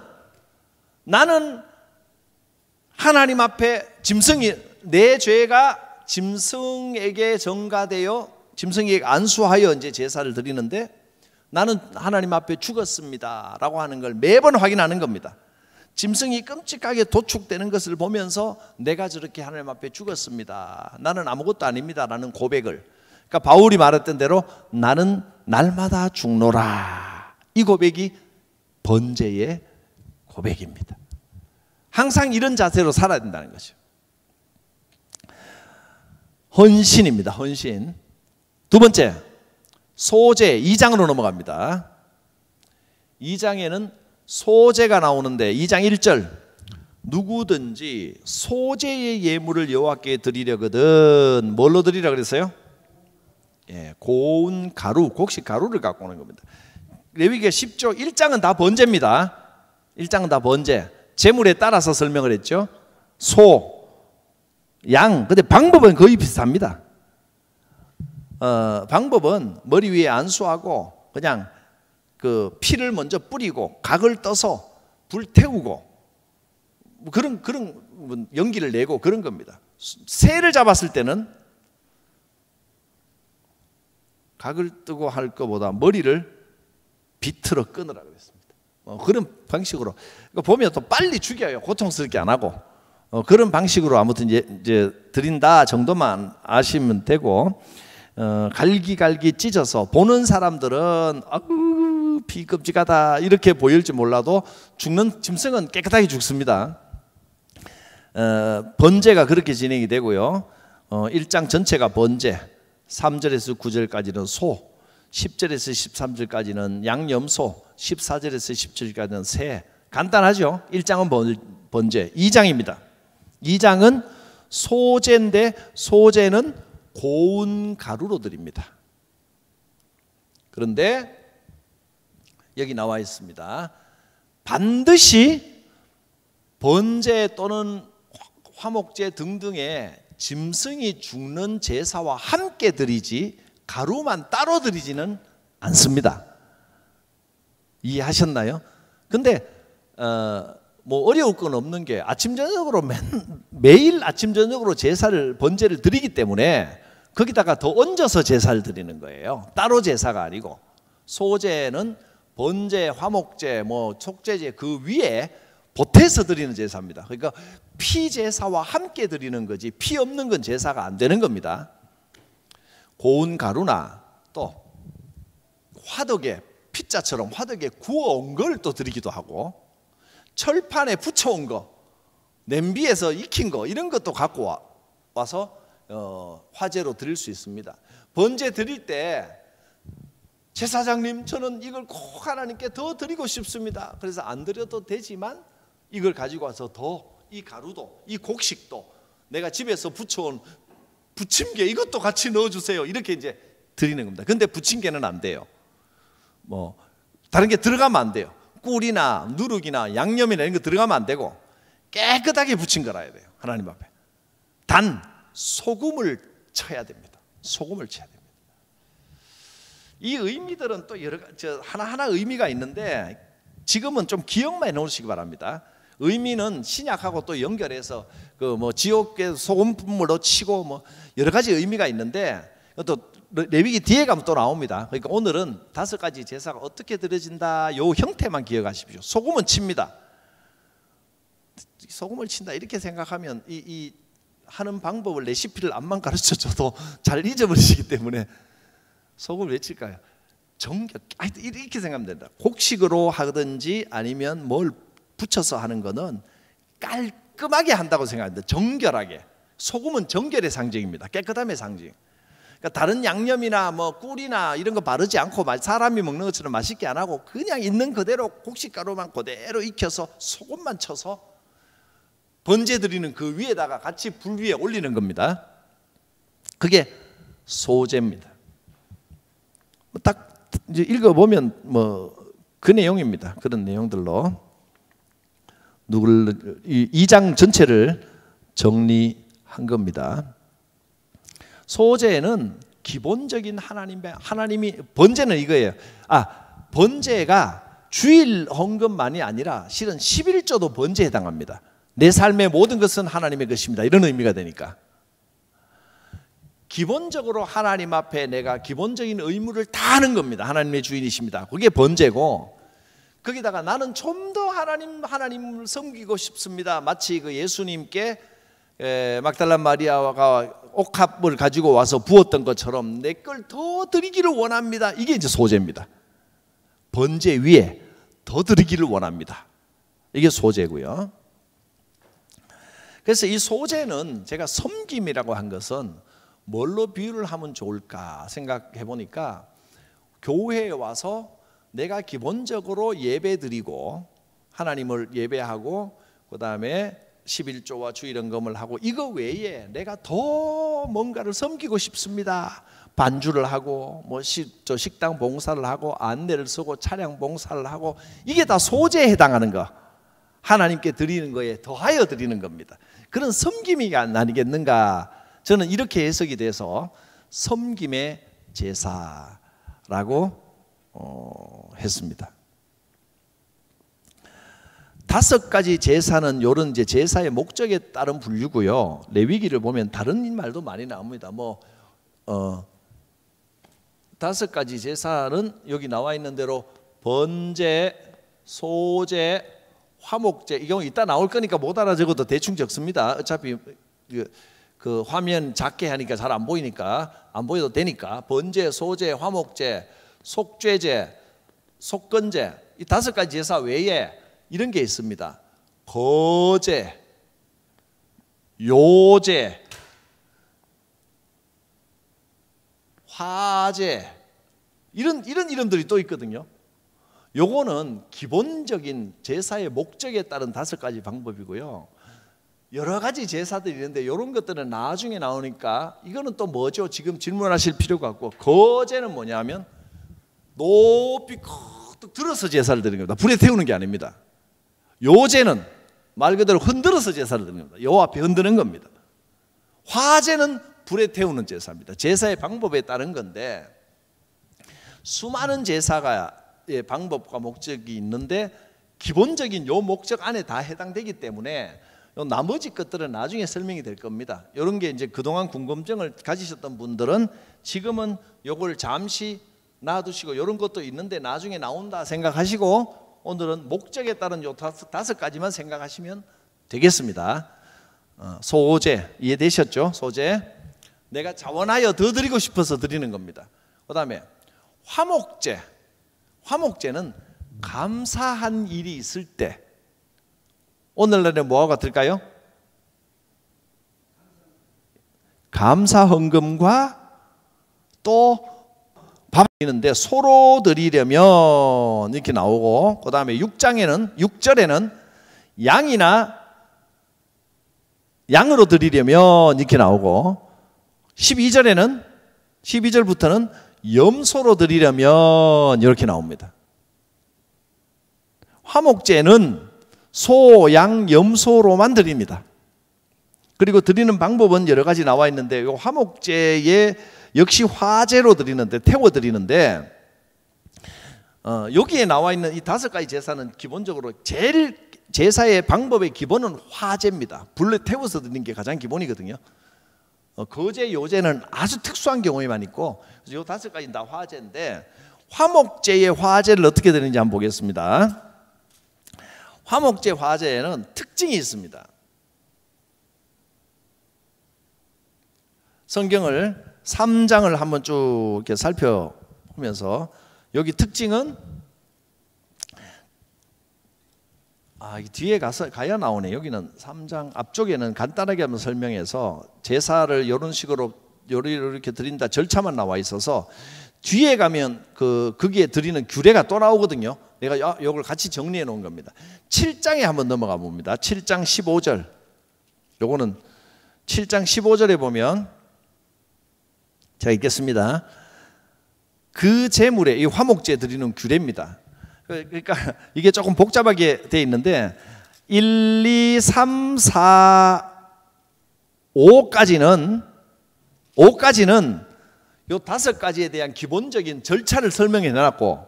하나님 앞에 짐승이, 내 죄가 짐승에게 전가되어 짐승에게 안수하여 이제 제사를 드리는데, 나는 하나님 앞에 죽었습니다 라고 하는 걸 매번 확인하는 겁니다. 짐승이 끔찍하게 도축되는 것을 보면서 내가 저렇게 하나님 앞에 죽었습니다, 나는 아무것도 아닙니다 라는 고백을, 그러니까 바울이 말했던 대로 나는 날마다 죽노라, 이 고백이 번제의 고백입니다. 항상 이런 자세로 살아야 된다는 거죠. 헌신입니다. 헌신. 두 번째, 소제. 2장으로 넘어갑니다. 2장에는 소제가 나오는데 2장 1절 누구든지 소제의 예물을 여호와께 드리려거든 뭘로 드리라 그랬어요? 예, 고운 가루, 곡식 가루를 갖고 오는 겁니다. 레위기가 10조 1장은 다 번제입니다. 1장은 다 번제. 제물에 따라서 설명을 했죠. 소, 양. 근데 방법은 거의 비슷합니다. 방법은 머리 위에 안수하고 그냥 그 피를 먼저 뿌리고 각을 떠서 불 태우고 그런 연기를 내고 그런 겁니다. 새를 잡았을 때는 각을 뜨고 할 것보다 머리를 비틀어 끊으라 그랬습니다. 그런 방식으로 보면 또 빨리 죽여요. 고통스럽게 안 하고 그런 방식으로 아무튼 이제 드린다 정도만 아시면 되고, 갈기갈기 찢어서 보는 사람들은 아우 피 끔찍하다 이렇게 보일지 몰라도 죽는 짐승은 깨끗하게 죽습니다. 번제가 그렇게 진행이 되고요. 1장 전체가 번제, 3절에서 9절까지는 소, 10절에서 13절까지는 양염소, 14절에서 17절까지는 새. 간단하죠. 1장은 번제. 2장입니다. 2장은 소제인데 소제는 고운 가루로 드립니다. 그런데 여기 나와 있습니다. 반드시 번제 또는 화목제 등등의 짐승이 죽는 제사와 함께 드리지 가루만 따로 드리지는 않습니다. 이해하셨나요? 근데 뭐 어려울 건 없는 게 아침 저녁으로 매일 아침 저녁으로 제사를 번제를 드리기 때문에 거기다가 더 얹어서 제사를 드리는 거예요. 따로 제사가 아니고 소제는 번제, 화목제, 뭐 속제제 그 위에 보태서 드리는 제사입니다. 그러니까 피 제사와 함께 드리는 거지 피 없는 건 제사가 안 되는 겁니다. 고운 가루나 또 화덕에 피자처럼 화덕에 구워온 걸 또 드리기도 하고 철판에 붙여온 거, 냄비에서 익힌 거 이런 것도 갖고 와서 화제로 드릴 수 있습니다. 번제 드릴 때 제사장님 저는 이걸 꼭 하나님께 더 드리고 싶습니다. 그래서 안 드려도 되지만 이걸 가지고 와서 더 이 가루도 이 곡식도 내가 집에서 부쳐온 부침개 이것도 같이 넣어주세요. 이렇게 이제 드리는 겁니다. 근데 부침개는 안 돼요. 뭐 다른 게 들어가면 안 돼요. 꿀이나 누룩이나 양념이나 이런 거 들어가면 안 되고 깨끗하게 부친 거라야 돼요. 하나님 앞에. 단 소금을 쳐야 됩니다. 소금을 쳐야 됩니다. 이 의미들은 또 여러 가지 하나하나 의미가 있는데 지금은 좀 기억만 해놓으시기 바랍니다. 의미는 신약하고 또 연결해서 그 뭐 지옥에 소금물로 치고 뭐 여러 가지 의미가 있는데 또 레위기 뒤에 가면 또 나옵니다. 그러니까 오늘은 5가지 제사가 어떻게 드려진다 요 형태만 기억하십시오. 소금은 칩니다. 소금을 친다 이렇게 생각하면 이 하는 방법을 레시피를 암만 가르쳐줘도 잘 잊어버리시기 때문에 소금을 왜 칠까요? 정결 이렇게 생각하면 된다. 곡식으로 하든지 아니면 뭘 붙여서 하는 거는 깔끔하게 한다고 생각합니다. 정결하게. 소금은 정결의 상징입니다. 깨끗함의 상징. 그러니까 다른 양념이나 뭐 꿀이나 이런 거 바르지 않고 사람이 먹는 것처럼 맛있게 안 하고 그냥 있는 그대로 곡식가루만 그대로 익혀서 소금만 쳐서 번제 드리는 그 위에다가 같이 불 위에 올리는 겁니다. 그게 소제입니다. 딱 이제 읽어보면 뭐 그 내용입니다. 그런 내용들로 이 2장 전체를 정리한 겁니다. 소제는 기본적인 하나님이 번제는 이거예요. 번제가 주일 헌금만이 아니라 실은 11조도 번제에 해당합니다. 내 삶의 모든 것은 하나님의 것입니다. 이런 의미가 되니까 기본적으로 하나님 앞에 내가 기본적인 의무를 다 하는 겁니다. 하나님의 주인이십니다. 그게 번제고 거기다가 나는 좀 더 하나님을 섬기고 싶습니다. 마치 그 예수님께 막달라 마리아가 옥합을 가지고 와서 부었던 것처럼 내 걸 더 드리기를 원합니다. 이게 이제 소제입니다. 번제 위에 더 드리기를 원합니다. 이게 소제고요. 그래서 이 소제는 제가 섬김이라고 한 것은 뭘로 비유를 하면 좋을까 생각해 보니까 교회에 와서 내가 기본적으로 예배 드리고 하나님을 예배하고 그 다음에 11조와 주일헌금을 하고 이거 외에 내가 더 뭔가를 섬기고 싶습니다. 반주를 하고 뭐 식당 봉사를 하고 안내를 쓰고 차량 봉사를 하고 이게 다 소제에 해당하는 거 하나님께 드리는 거에 더하여 드리는 겁니다. 그런 섬김이 아니겠는가 저는 이렇게 해석이 돼서 섬김의 제사라고 했습니다. 5가지 제사는 이런 이제 제사의 목적에 따른 분류고요. 레위기를 보면 다른 말도 많이 나옵니다. 5가지 제사는 여기 나와 있는 대로 번제, 소제, 화목제 이 경우 이따 나올 거니까 못 알아 적어도 대충 적습니다. 어차피 그 화면 작게 하니까 잘 안 보이니까 안 보여도 되니까 번제, 소제, 화목제, 속죄제, 속건제 이 5가지 제사 외에 이런 게 있습니다. 거제, 요제, 화제 이런 이름들이 또 있거든요. 요거는 기본적인 제사의 목적에 따른 5가지 방법이고요. 여러 가지 제사들이 있는데 이런 것들은 나중에 나오니까 이거는 또 뭐죠? 지금 질문하실 필요가 없고 거제는 뭐냐면 높이 콕 들어서 제사를 드리는 겁니다. 불에 태우는 게 아닙니다. 요제는 말 그대로 흔들어서 제사를 드리는 겁니다. 요 앞에 흔드는 겁니다. 화제는 불에 태우는 제사입니다. 제사의 방법에 따른 건데 수많은 제사의 방법과 목적이 있는데 기본적인 요 목적 안에 다 해당되기 때문에 요 나머지 것들은 나중에 설명이 될 겁니다. 이런 게 이제 그동안 궁금증을 가지셨던 분들은 지금은 요걸 잠시 놔두시고 이런 것도 있는데 나중에 나온다 생각하시고 오늘은 목적에 따른 요 다섯 가지만 생각하시면 되겠습니다. 소제 이해되셨죠? 소제 내가 자원하여 더 드리고 싶어서 드리는 겁니다. 그 다음에 화목제. 화목제는 감사한 일이 있을 때 오늘날에 뭐와 같을까요? 감사 헌금과 또 밥 드리는데 소로 드리려면 이렇게 나오고 그 다음에 6절에는 양으로 드리려면 이렇게 나오고 12절부터는 염소로 드리려면 이렇게 나옵니다. 화목제는 소, 양, 염소로만 드립니다. 그리고 드리는 방법은 여러 가지 나와 있는데 이 화목제에 역시 화제로 드리는데 태워 드리는데 여기에 나와 있는 이 5가지 제사는 기본적으로 제일 제사의 방법의 기본은 화제입니다. 불에 태워서 드리는 게 가장 기본이거든요. 거제, 요제는 아주 특수한 경우에만 있고 이 5가지는 다 화제인데 화목제의 화제를 어떻게 드리는지 한번 보겠습니다. 화목제 화제에는 특징이 있습니다. 성경을 3장을 한번 쭉 이렇게 살펴보면서 여기 특징은 뒤에 가야 나오네. 여기는 3장 앞쪽에는 간단하게 한번 설명해서 제사를 이런 식으로 요리를 이렇게 드린다 절차만 나와 있어서 뒤에 가면 거기에 드리는 규례가 또 나오거든요. 내가 이걸 같이 정리해 놓은 겁니다. 7장에 한번 넘어가 봅니다. 7장 15절. 요거는 7장 15절에 보면 제가 읽겠습니다. 그 제물에 이 화목제 드리는 규례입니다. 그러니까 이게 조금 복잡하게 돼 있는데 1, 2, 3, 4, 5까지는 요 5가지에 대한 기본적인 절차를 설명해 놨고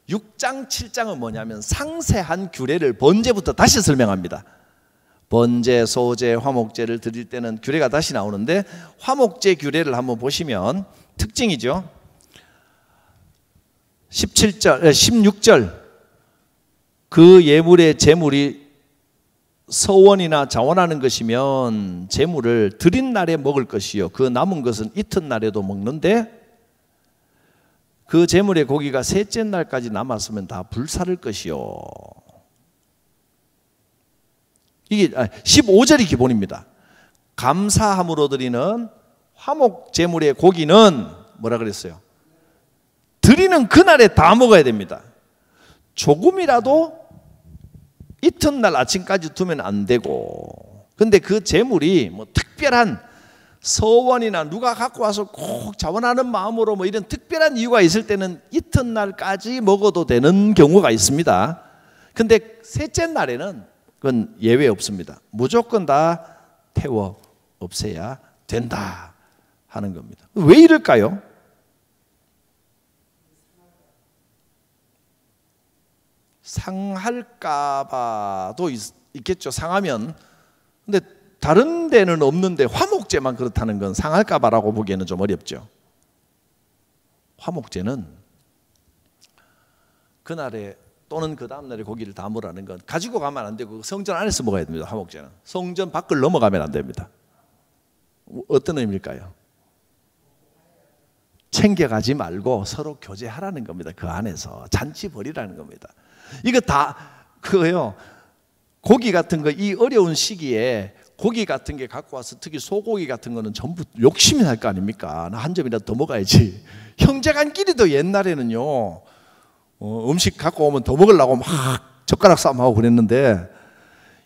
6장, 7장은 뭐냐면 상세한 규례를 번제부터 다시 설명합니다. 번제, 소제, 화목제를 드릴 때는 규례가 다시 나오는데 화목제 규례를 한번 보시면 특징이죠. 16절 그 예물의 제물이 서원이나 자원하는 것이면 제물을 드린 날에 먹을 것이요 그 남은 것은 이튿날에도 먹는데 그 제물의 고기가 셋째 날까지 남았으면 다 불사를 것이요. 이게 15절이 기본입니다. 감사함으로 드리는 화목 제물의 고기는 뭐라 그랬어요? 드리는 그날에 다 먹어야 됩니다. 조금이라도 이튿날 아침까지 두면 안 되고 근데 그 제물이 뭐 특별한 서원이나 누가 갖고 와서 꼭 자원하는 마음으로 뭐 이런 특별한 이유가 있을 때는 이튿날까지 먹어도 되는 경우가 있습니다. 근데 셋째 날에는 그건 예외 없습니다. 무조건 다 태워 없애야 된다 하는 겁니다. 왜 이럴까요? 상할까 봐도 있겠죠. 상하면. 근데 다른 데는 없는데 화목제만 그렇다는 건 상할까 봐라고 보기에는 좀 어렵죠. 화목제는 그날에 또는 그 다음날에 고기를 다 먹으라는 건 가지고 가면 안 되고 성전 안에서 먹어야 됩니다. 화목제는 성전 밖을 넘어가면 안 됩니다. 어떤 의미일까요? 챙겨가지 말고 서로 교제하라는 겁니다. 그 안에서 잔치 벌이라는 겁니다. 이거 다 그거요. 고기 같은 거 이 어려운 시기에 고기 같은 게 갖고 와서 특히 소고기 같은 거는 전부 욕심이 날 거 아닙니까? 나 한 점이라도 더 먹어야지. 형제간끼리도 옛날에는요 음식 갖고 오면 더 먹으려고 막 젓가락 싸움하고 그랬는데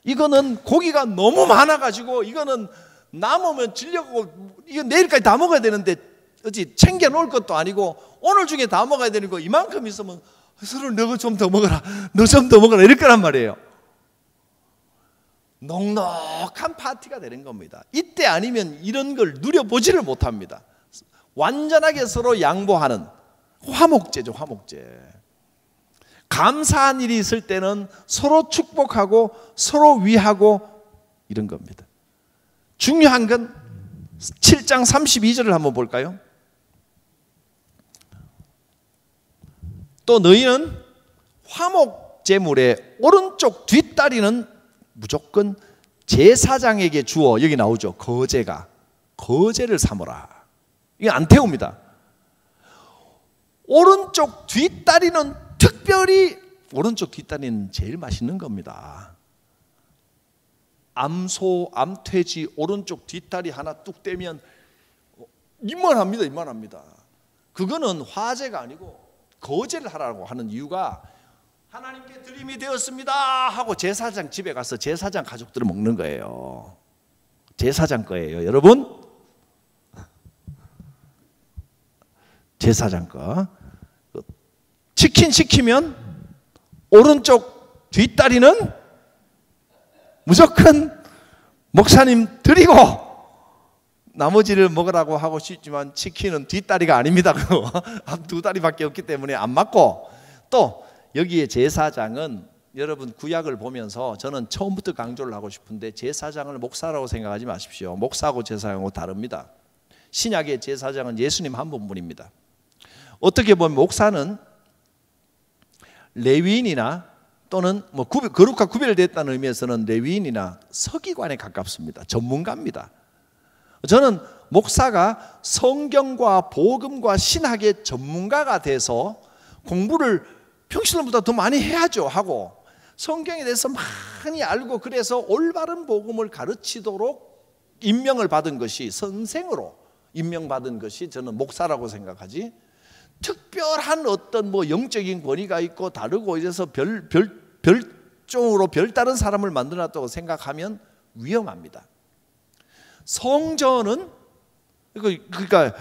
이거는 고기가 너무 많아가지고 이거는 남으면 질려고 이거 내일까지 다 먹어야 되는데 어찌 챙겨 놓을 것도 아니고 오늘 중에 다 먹어야 되는 거 이만큼 있으면 서로 너 좀 더 먹어라 너 좀 더 먹어라 이럴 거란 말이에요. 넉넉한 파티가 되는 겁니다. 이때 아니면 이런 걸 누려보지를 못합니다. 완전하게 서로 양보하는 화목제죠, 화목제. 감사한 일이 있을 때는 서로 축복하고 서로 위하고 이런 겁니다. 중요한 건 7장 32절을 한번 볼까요? 또 너희는 화목제물의 오른쪽 뒷다리는 무조건 제사장에게 주어, 여기 나오죠, 거제를 삼으라. 이게 안 태웁니다. 오른쪽 뒷다리는 특별히, 오른쪽 뒷다리는 제일 맛있는 겁니다. 암소, 암돼지 오른쪽 뒷다리 하나 뚝 떼면 이만합니다, 이만합니다. 그거는 화제가 아니고 거제를 하라고 하는 이유가 하나님께 드림이 되었습니다 하고 제사장 집에 가서 제사장 가족들을 먹는 거예요. 제사장 거예요, 여러분. 제사장 거. 치킨 시키면 오른쪽 뒷다리는 무조건 목사님 드리고 나머지를 먹으라고 하고 싶지만 치킨은 뒷다리가 아닙니다. 두 다리밖에 없기 때문에 안 맞고, 또 여기에 제사장은 여러분 구약을 보면서 저는 처음부터 강조를 하고 싶은데 제사장을 목사라고 생각하지 마십시오. 목사하고 제사장하고 다릅니다. 신약의 제사장은 예수님 한 분뿐입니다. 어떻게 보면 목사는 레위인이나 또는 뭐 거룩과 구별됐다는 의미에서는 레위인이나 서기관에 가깝습니다. 전문가입니다. 저는 목사가 성경과 복음과 신학의 전문가가 돼서 공부를 평신론보다 더 많이 해야죠 하고 성경에 대해서 많이 알고 그래서 올바른 복음을 가르치도록 임명을 받은 것이, 선생으로 임명받은 것이 저는 목사라고 생각하지, 특별한 어떤 뭐 영적인 권위가 있고 다르고 이래서 별종으로 별다른 사람을 만들어놨다고 생각하면 위험합니다. 성전은, 그러니까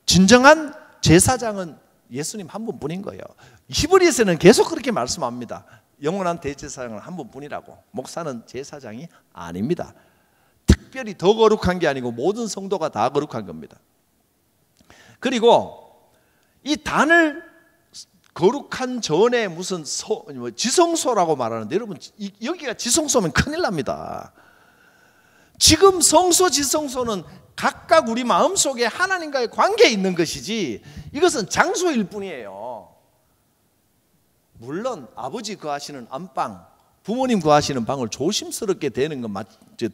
진정한 제사장은 예수님 한 분뿐인 거예요. 히브리서는 계속 그렇게 말씀합니다. 영원한 대제사장은 한 분뿐이라고. 목사는 제사장이 아닙니다. 특별히 더 거룩한 게 아니고 모든 성도가 다 거룩한 겁니다. 그리고 이 단을 거룩한 전에 무슨 지성소라고 말하는데, 여러분 여기가 지성소면 큰일 납니다. 지금 성소 지성소는 각각 우리 마음속에 하나님과의 관계에 있는 것이지 이것은 장소일 뿐이에요. 물론 아버지 거하시는 안방, 부모님 거하시는 방을 조심스럽게 대는 건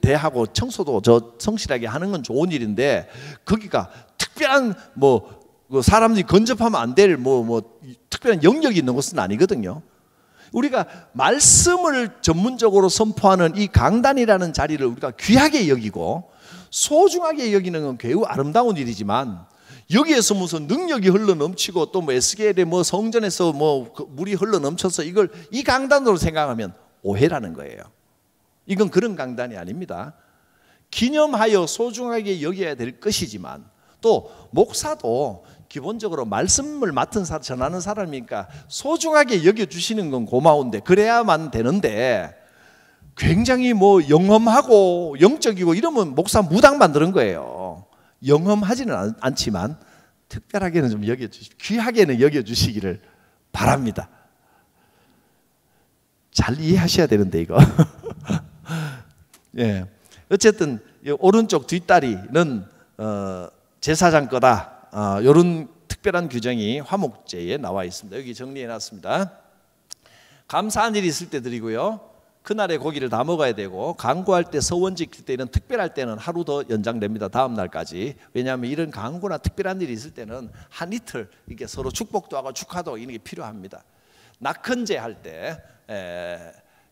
대하고 청소도 성실하게 하는 건 좋은 일인데, 거기가 특별한 뭐 사람들이 근접하면 안 될 특별한 영역이 있는 곳은 아니거든요. 우리가 말씀을 전문적으로 선포하는 이 강단이라는 자리를 우리가 귀하게 여기고 소중하게 여기는 건 매우 아름다운 일이지만, 여기에서 무슨 능력이 흘러 넘치고 또 뭐 에스겔의 뭐 성전에서 뭐 물이 흘러 넘쳐서 이걸 이 강단으로 생각하면 오해라는 거예요. 이건 그런 강단이 아닙니다. 기념하여 소중하게 여겨야 될 것이지만, 또 목사도 기본적으로 말씀을 맡은 전하는 사람이니까 소중하게 여겨주시는 건 고마운데, 그래야만 되는데 굉장히 뭐 영험하고 영적이고 이러면 목사 무당 만드는 거예요. 영험하지는 않지만 특별하게는 좀 여겨주시고 귀하게는 여겨주시기를 바랍니다. 잘 이해하셔야 되는데 이거. 예. 어쨌든 오른쪽 뒷다리는 제사장 거다. 이런 특별한 규정이 화목제에 나와 있습니다. 여기 정리해 놨습니다. 감사한 일이 있을 때 드리고요, 그날의 고기를 다 먹어야 되고, 강구할 때, 서원 지킬 때는, 특별할 때는 하루 더 연장됩니다. 다음 날까지. 왜냐하면 이런 강구나 특별한 일이 있을 때는 한 이틀 이렇게 서로 축복도 하고 축하도 이런 게 필요합니다. 낙헌제 할 때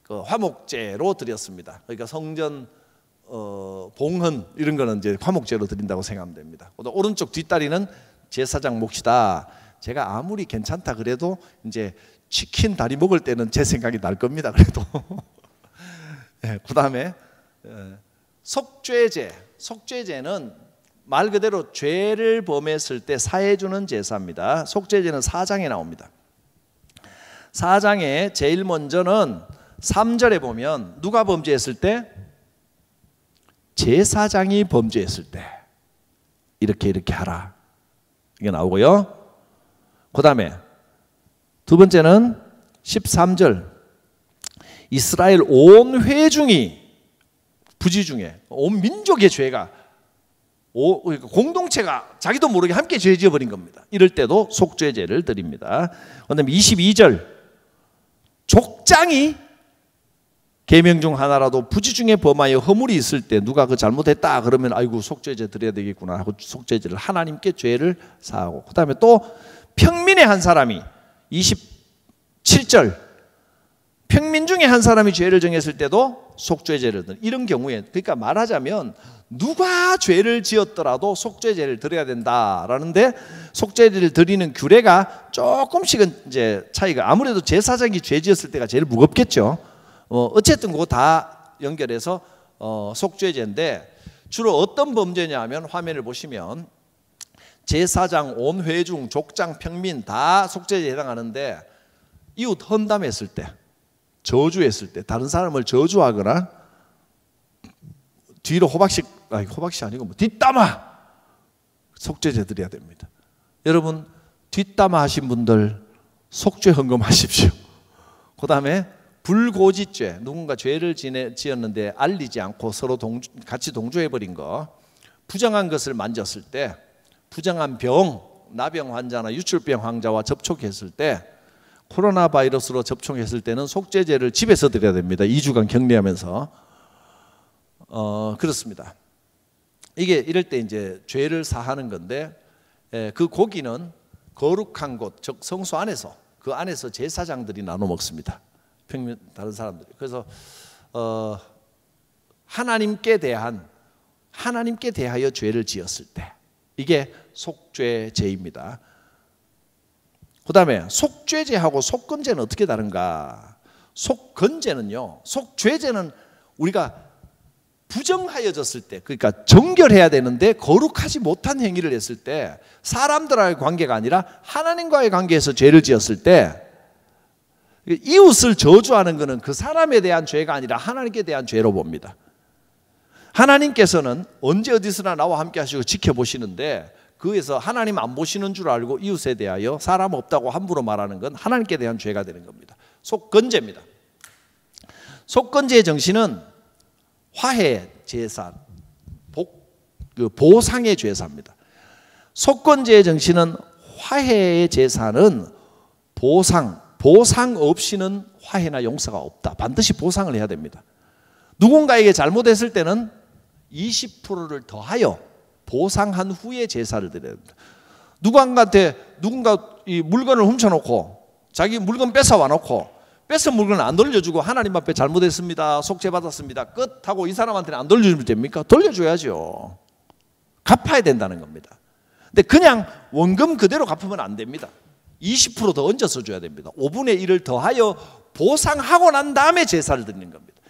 그 화목제로 드렸습니다. 그러니까 성전 봉헌 이런 거는 이제 화목제로 드린다고 생각하면 됩니다. 오른쪽 뒷다리는 제사장 몫이다. 제가 아무리 괜찮다 그래도 이제 치킨 다리 먹을 때는 제 생각이 날 겁니다. 그래도. 그 다음에 속죄제. 속죄제는 말 그대로 죄를 범했을 때 사해주는 제사입니다. 속죄제는 4장에 나옵니다. 4장에 제일 먼저는 3절에 보면 누가 범죄했을 때 제사장이 범죄했을 때 이렇게 하라. 이게 나오고요. 그 다음에 두 번째는 13절 이스라엘 온 회중이 부지 중에 온 민족의 죄가 공동체가 자기도 모르게 함께 죄 지어버린 겁니다. 이럴 때도 속죄제를 드립니다. 그 다음에 22절 족장이 계명 중 하나라도 부지 중에 범하여 허물이 있을 때 누가 그 잘못했다 그러면 아이고 속죄제 드려야 되겠구나 하고 속죄제를 하나님께 죄를 사하고 그 다음에 또 평민의 한 사람이 27절 평민 중에 한 사람이 죄를 정했을 때도 속죄제를 드는 이런 경우에 그러니까 말하자면 누가 죄를 지었더라도 속죄제를 드려야 된다라는데 속죄제를 드리는 규례가 조금씩은 이제 차이가 아무래도 제사장이 죄 지었을 때가 제일 무겁겠죠. 어쨌든 그거 다 연결해서 속죄제인데 주로 어떤 범죄냐 하면 화면을 보시면 제사장, 온 회중, 족장, 평민 다 속죄제에 해당하는데 이웃 헌담했을 때 저주했을 때 다른 사람을 저주하거나 뒤로 호박씨 아니고 뭐 뒷담화 속죄제 드려야 됩니다. 여러분 뒷담화 하신 분들 속죄 헌금하십시오. 그 다음에 불고지죄 누군가 죄를 지었는데 알리지 않고 서로 같이 동조해버린 거 부정한 것을 만졌을 때 부정한 병 나병 환자나 유출병 환자와 접촉했을 때 코로나 바이러스로 접촉했을 때는 속죄제를 집에서 드려야 됩니다. 2주간 격리하면서 그렇습니다. 이게 이럴 때 이제 죄를 사하는 건데 그 고기는 거룩한 곳 즉 성소 안에서 그 안에서 제사장들이 나눠 먹습니다. 평민 다른 사람들이. 그래서 하나님께 대하여 죄를 지었을 때 이게 속죄제입니다. 그 다음에 속죄제하고 속건제는 어떻게 다른가? 속건제는요, 속죄제는 우리가 부정하여졌을 때, 그러니까 정결해야 되는데 거룩하지 못한 행위를 했을 때 사람들과의 관계가 아니라 하나님과의 관계에서 죄를 지었을 때 이웃을 저주하는 것은 그 사람에 대한 죄가 아니라 하나님께 대한 죄로 봅니다. 하나님께서는 언제 어디서나 나와 함께 하시고 지켜보시는데 그에서 하나님 안 보시는 줄 알고 이웃에 대하여 사람 없다고 함부로 말하는 건 하나님께 대한 죄가 되는 겁니다. 속건제입니다. 속건제의 정신은 화해 제사, 보상의 제사입니다. 속건제의 정신은 화해의 제사는 보상 없이는 화해나 용서가 없다. 반드시 보상을 해야 됩니다. 누군가에게 잘못했을 때는 20%를 더하여 보상한 후에 제사를 드려야 됩니다. 누군가 이 물건을 훔쳐놓고 자기 물건 뺏어와 놓고 뺏은 물건을 안 돌려주고 하나님 앞에 잘못했습니다. 속죄받았습니다. 끝 하고 이 사람한테는 안 돌려주면 됩니까? 돌려줘야죠. 갚아야 된다는 겁니다. 근데 그냥 원금 그대로 갚으면 안 됩니다. 20% 더 얹어서 줘야 됩니다. 5분의 1을 더하여 보상하고 난 다음에 제사를 드리는 겁니다.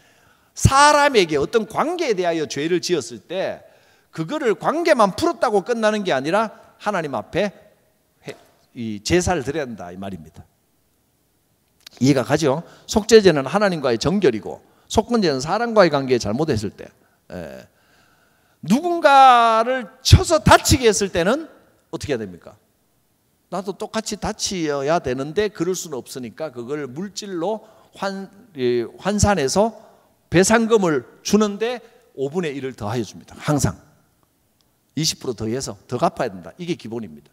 사람에게 어떤 관계에 대하여 죄를 지었을 때 그거를 관계만 풀었다고 끝나는 게 아니라 하나님 앞에 이 제사를 드려야 한다 이 말입니다. 이해가 가죠? 속죄제는 하나님과의 정결이고 속건제는 사람과의 관계에 잘못했을 때 누군가를 쳐서 다치게 했을 때는 어떻게 해야 됩니까? 나도 똑같이 다치어야 되는데 그럴 수는 없으니까 그걸 물질로 환산해서 배상금을 주는데 5분의 1을 더하여 줍니다. 항상 20% 더해서 더 갚아야 된다. 이게 기본입니다.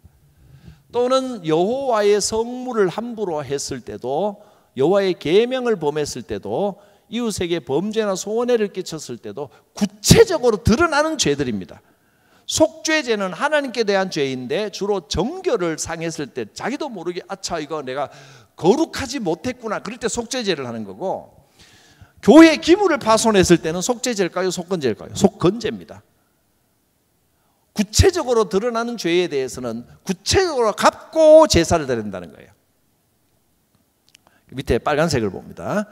또는 여호와의 성물을 함부로 했을 때도 여호와의 계명을 범했을 때도 이웃에게 범죄나 손해를 끼쳤을 때도 구체적으로 드러나는 죄들입니다. 속죄제는 하나님께 대한 죄인데 주로 정결을 상했을 때 자기도 모르게 아차 이거 내가 거룩하지 못했구나 그럴 때 속죄제를 하는 거고 교회 기물을 파손했을 때는 속죄제일까요? 속건제일까요? 속건제입니다. 구체적으로 드러나는 죄에 대해서는 구체적으로 갚고 제사를 드린다는 거예요. 밑에 빨간색을 봅니다.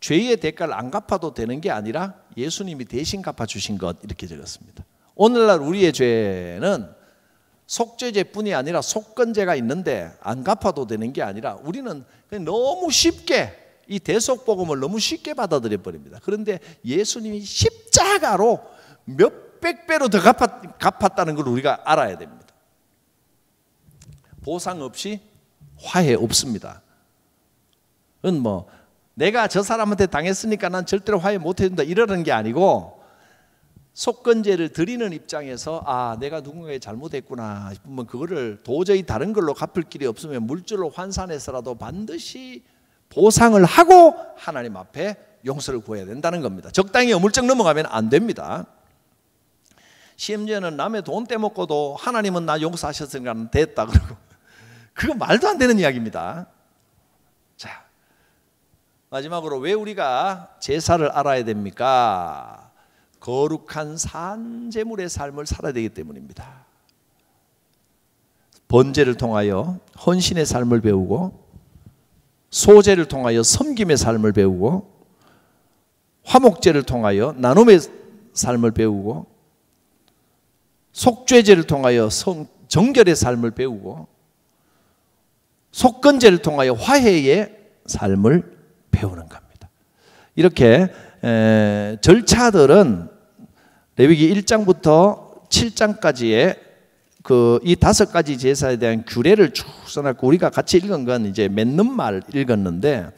죄의 대가를 안 갚아도 되는 게 아니라 예수님이 대신 갚아주신 것 이렇게 적었습니다. 오늘날 우리의 죄는 속죄제뿐이 아니라 속건제가 있는데 안 갚아도 되는 게 아니라 우리는 그냥 너무 쉽게 이 대속복음을 너무 쉽게 받아들여 버립니다. 그런데 예수님이 십자가로 몇백 배로 더 갚았다는 걸 우리가 알아야 됩니다. 보상 없이 화해 없습니다. 그건 뭐 내가 저 사람한테 당했으니까 난 절대로 화해 못 해준다 이러는 게 아니고, 속건제를 드리는 입장에서 아 내가 누군가에 잘못했구나 싶으면 그거를 도저히 다른 걸로 갚을 길이 없으면 물질로 환산해서라도 반드시 보상을 하고 하나님 앞에 용서를 구해야 된다는 겁니다. 적당히 어물쩍 넘어가면 안 됩니다. 심지어는 남의 돈 떼먹고도 하나님은 나 용서하셨으니까 됐다 그러고, 그거 말도 안 되는 이야기입니다. 자, 마지막으로 왜 우리가 제사를 알아야 됩니까? 거룩한 산제물의 삶을 살아야 되기 때문입니다. 번제를 통하여 헌신의 삶을 배우고, 소제를 통하여 섬김의 삶을 배우고, 화목제를 통하여 나눔의 삶을 배우고, 속죄제를 통하여 정결의 삶을 배우고, 속건제를 통하여 화해의 삶을 배우는 겁니다. 이렇게 절차들은 레위기 1장부터 7장까지의 이 5가지 제사에 대한 규례를 쭉 써놨고, 우리가 같이 읽은 건 이제 맺는 말 읽었는데,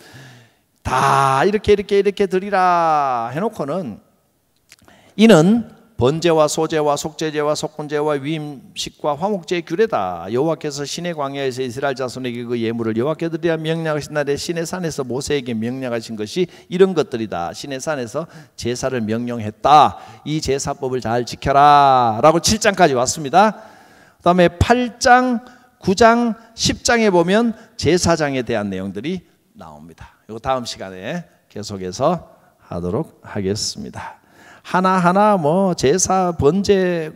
다 이렇게 드리라 해놓고는 이는 번제와 소제와 속죄제와 속건제와 위임식과 화목제의 규례다. 여호와께서 시내 광야에서 이스라엘 자손에게 그 예물을 여호와께 드리라 명령하신 날에 시내 산에서 모세에게 명령하신 것이 이런 것들이다. 시내 산에서 제사를 명령했다. 이 제사법을 잘 지켜라 라고 7장까지 왔습니다. 그 다음에 8장, 9장, 10장에 보면 제사장에 대한 내용들이 나옵니다. 이거 다음 시간에 계속해서 하도록 하겠습니다. 하나하나 뭐 제사, 번제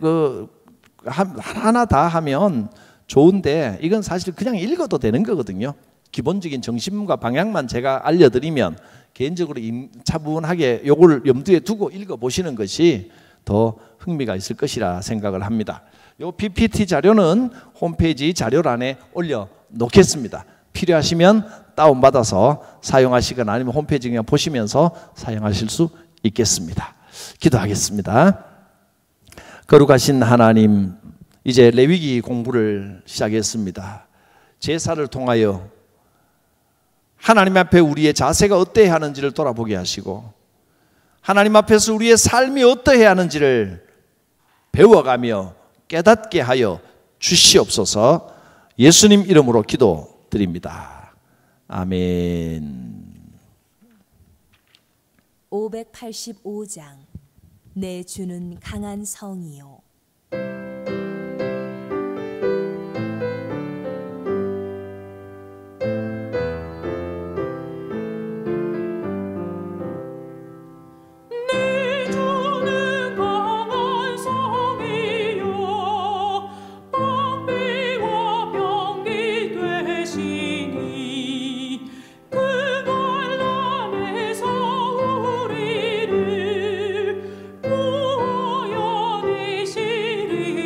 하나 다 하면 좋은데, 이건 사실 그냥 읽어도 되는 거거든요. 기본적인 정신과 방향만 제가 알려드리면 개인적으로 차분하게 요걸 염두에 두고 읽어보시는 것이 더 흥미가 있을 것이라 생각을 합니다. 요 PPT 자료는 홈페이지 자료란에 올려놓겠습니다. 필요하시면 다운받아서 사용하시거나 아니면 홈페이지 그냥 보시면서 사용하실 수 있겠습니다. 기도하겠습니다. 거룩하신 하나님, 이제 레위기 공부를 시작했습니다. 제사를 통하여 하나님 앞에 우리의 자세가 어떠해야 하는지를 돌아보게 하시고, 하나님 앞에서 우리의 삶이 어떠해야 하는지를 배워가며 깨닫게 하여 주시옵소서. 예수님 이름으로 기도드립니다. 아멘. 585장 내 주는 강한 성이요 내 주는 강한 성이요 방비와 병기 되시니 그 환난에서 우리를 구하여 내시리로다.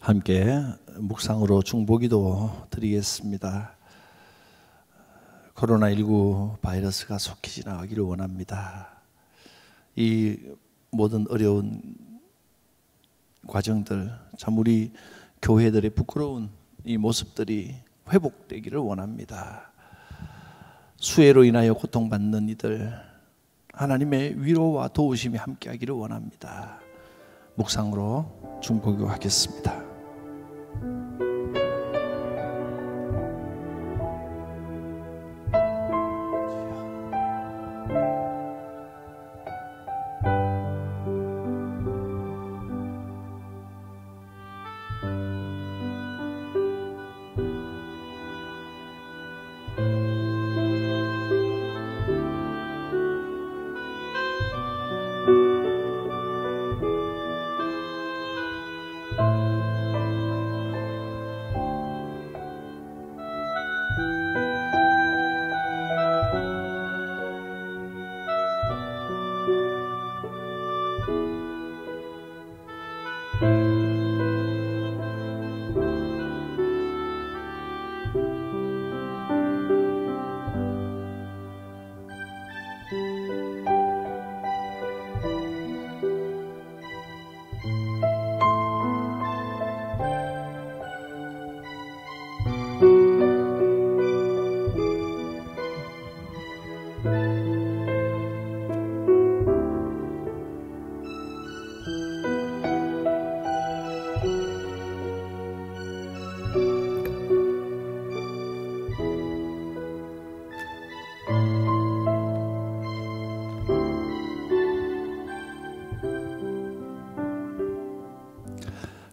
함께 묵상으로 중보기도 드리겠습니다. 코로나19 바이러스가 속히 지나가기를 원합니다. 이 모든 어려운 과정들, 참 우리 교회들의 부끄러운 이 모습들이 회복되기를 원합니다. 수해로 인하여 고통받는 이들, 하나님의 위로와 도우심이 함께하기를 원합니다. 묵상으로 중보기도하겠습니다.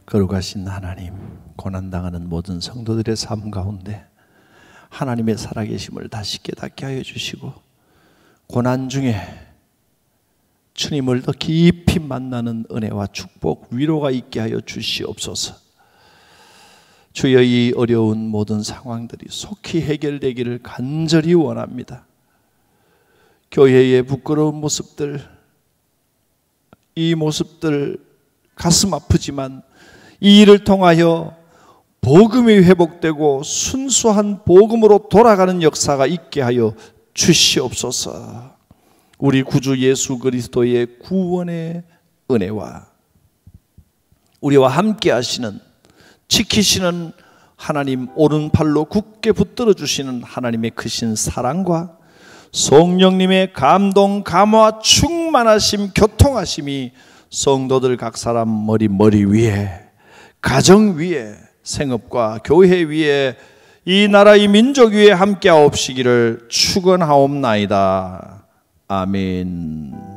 거룩하신 하나님, 고난당하는 모든 성도들의 삶 가운데 하나님의 살아계심을 다시 깨닫게 하여 주시고, 고난 중에 주님을 더 깊이 만나는 은혜와 축복, 위로가 있게 하여 주시옵소서. 주여, 이 어려운 모든 상황들이 속히 해결되기를 간절히 원합니다. 교회의 부끄러운 모습들, 이 모습들 가슴 아프지만 이 일을 통하여 복음이 회복되고 순수한 복음으로 돌아가는 역사가 있게 하여 주시옵소서. 우리 구주 예수 그리스도의 구원의 은혜와 우리와 함께 하시는, 지키시는 하나님, 오른팔로 굳게 붙들어 주시는 하나님의 크신 사랑과 성령님의 감동, 감화, 충만하심, 교통하심이 성도들 각 사람 머리 위에, 가정 위에, 생업과 교회 위에, 이 나라 이 민족 위에 함께하옵시기를 축원하옵나이다. 아멘.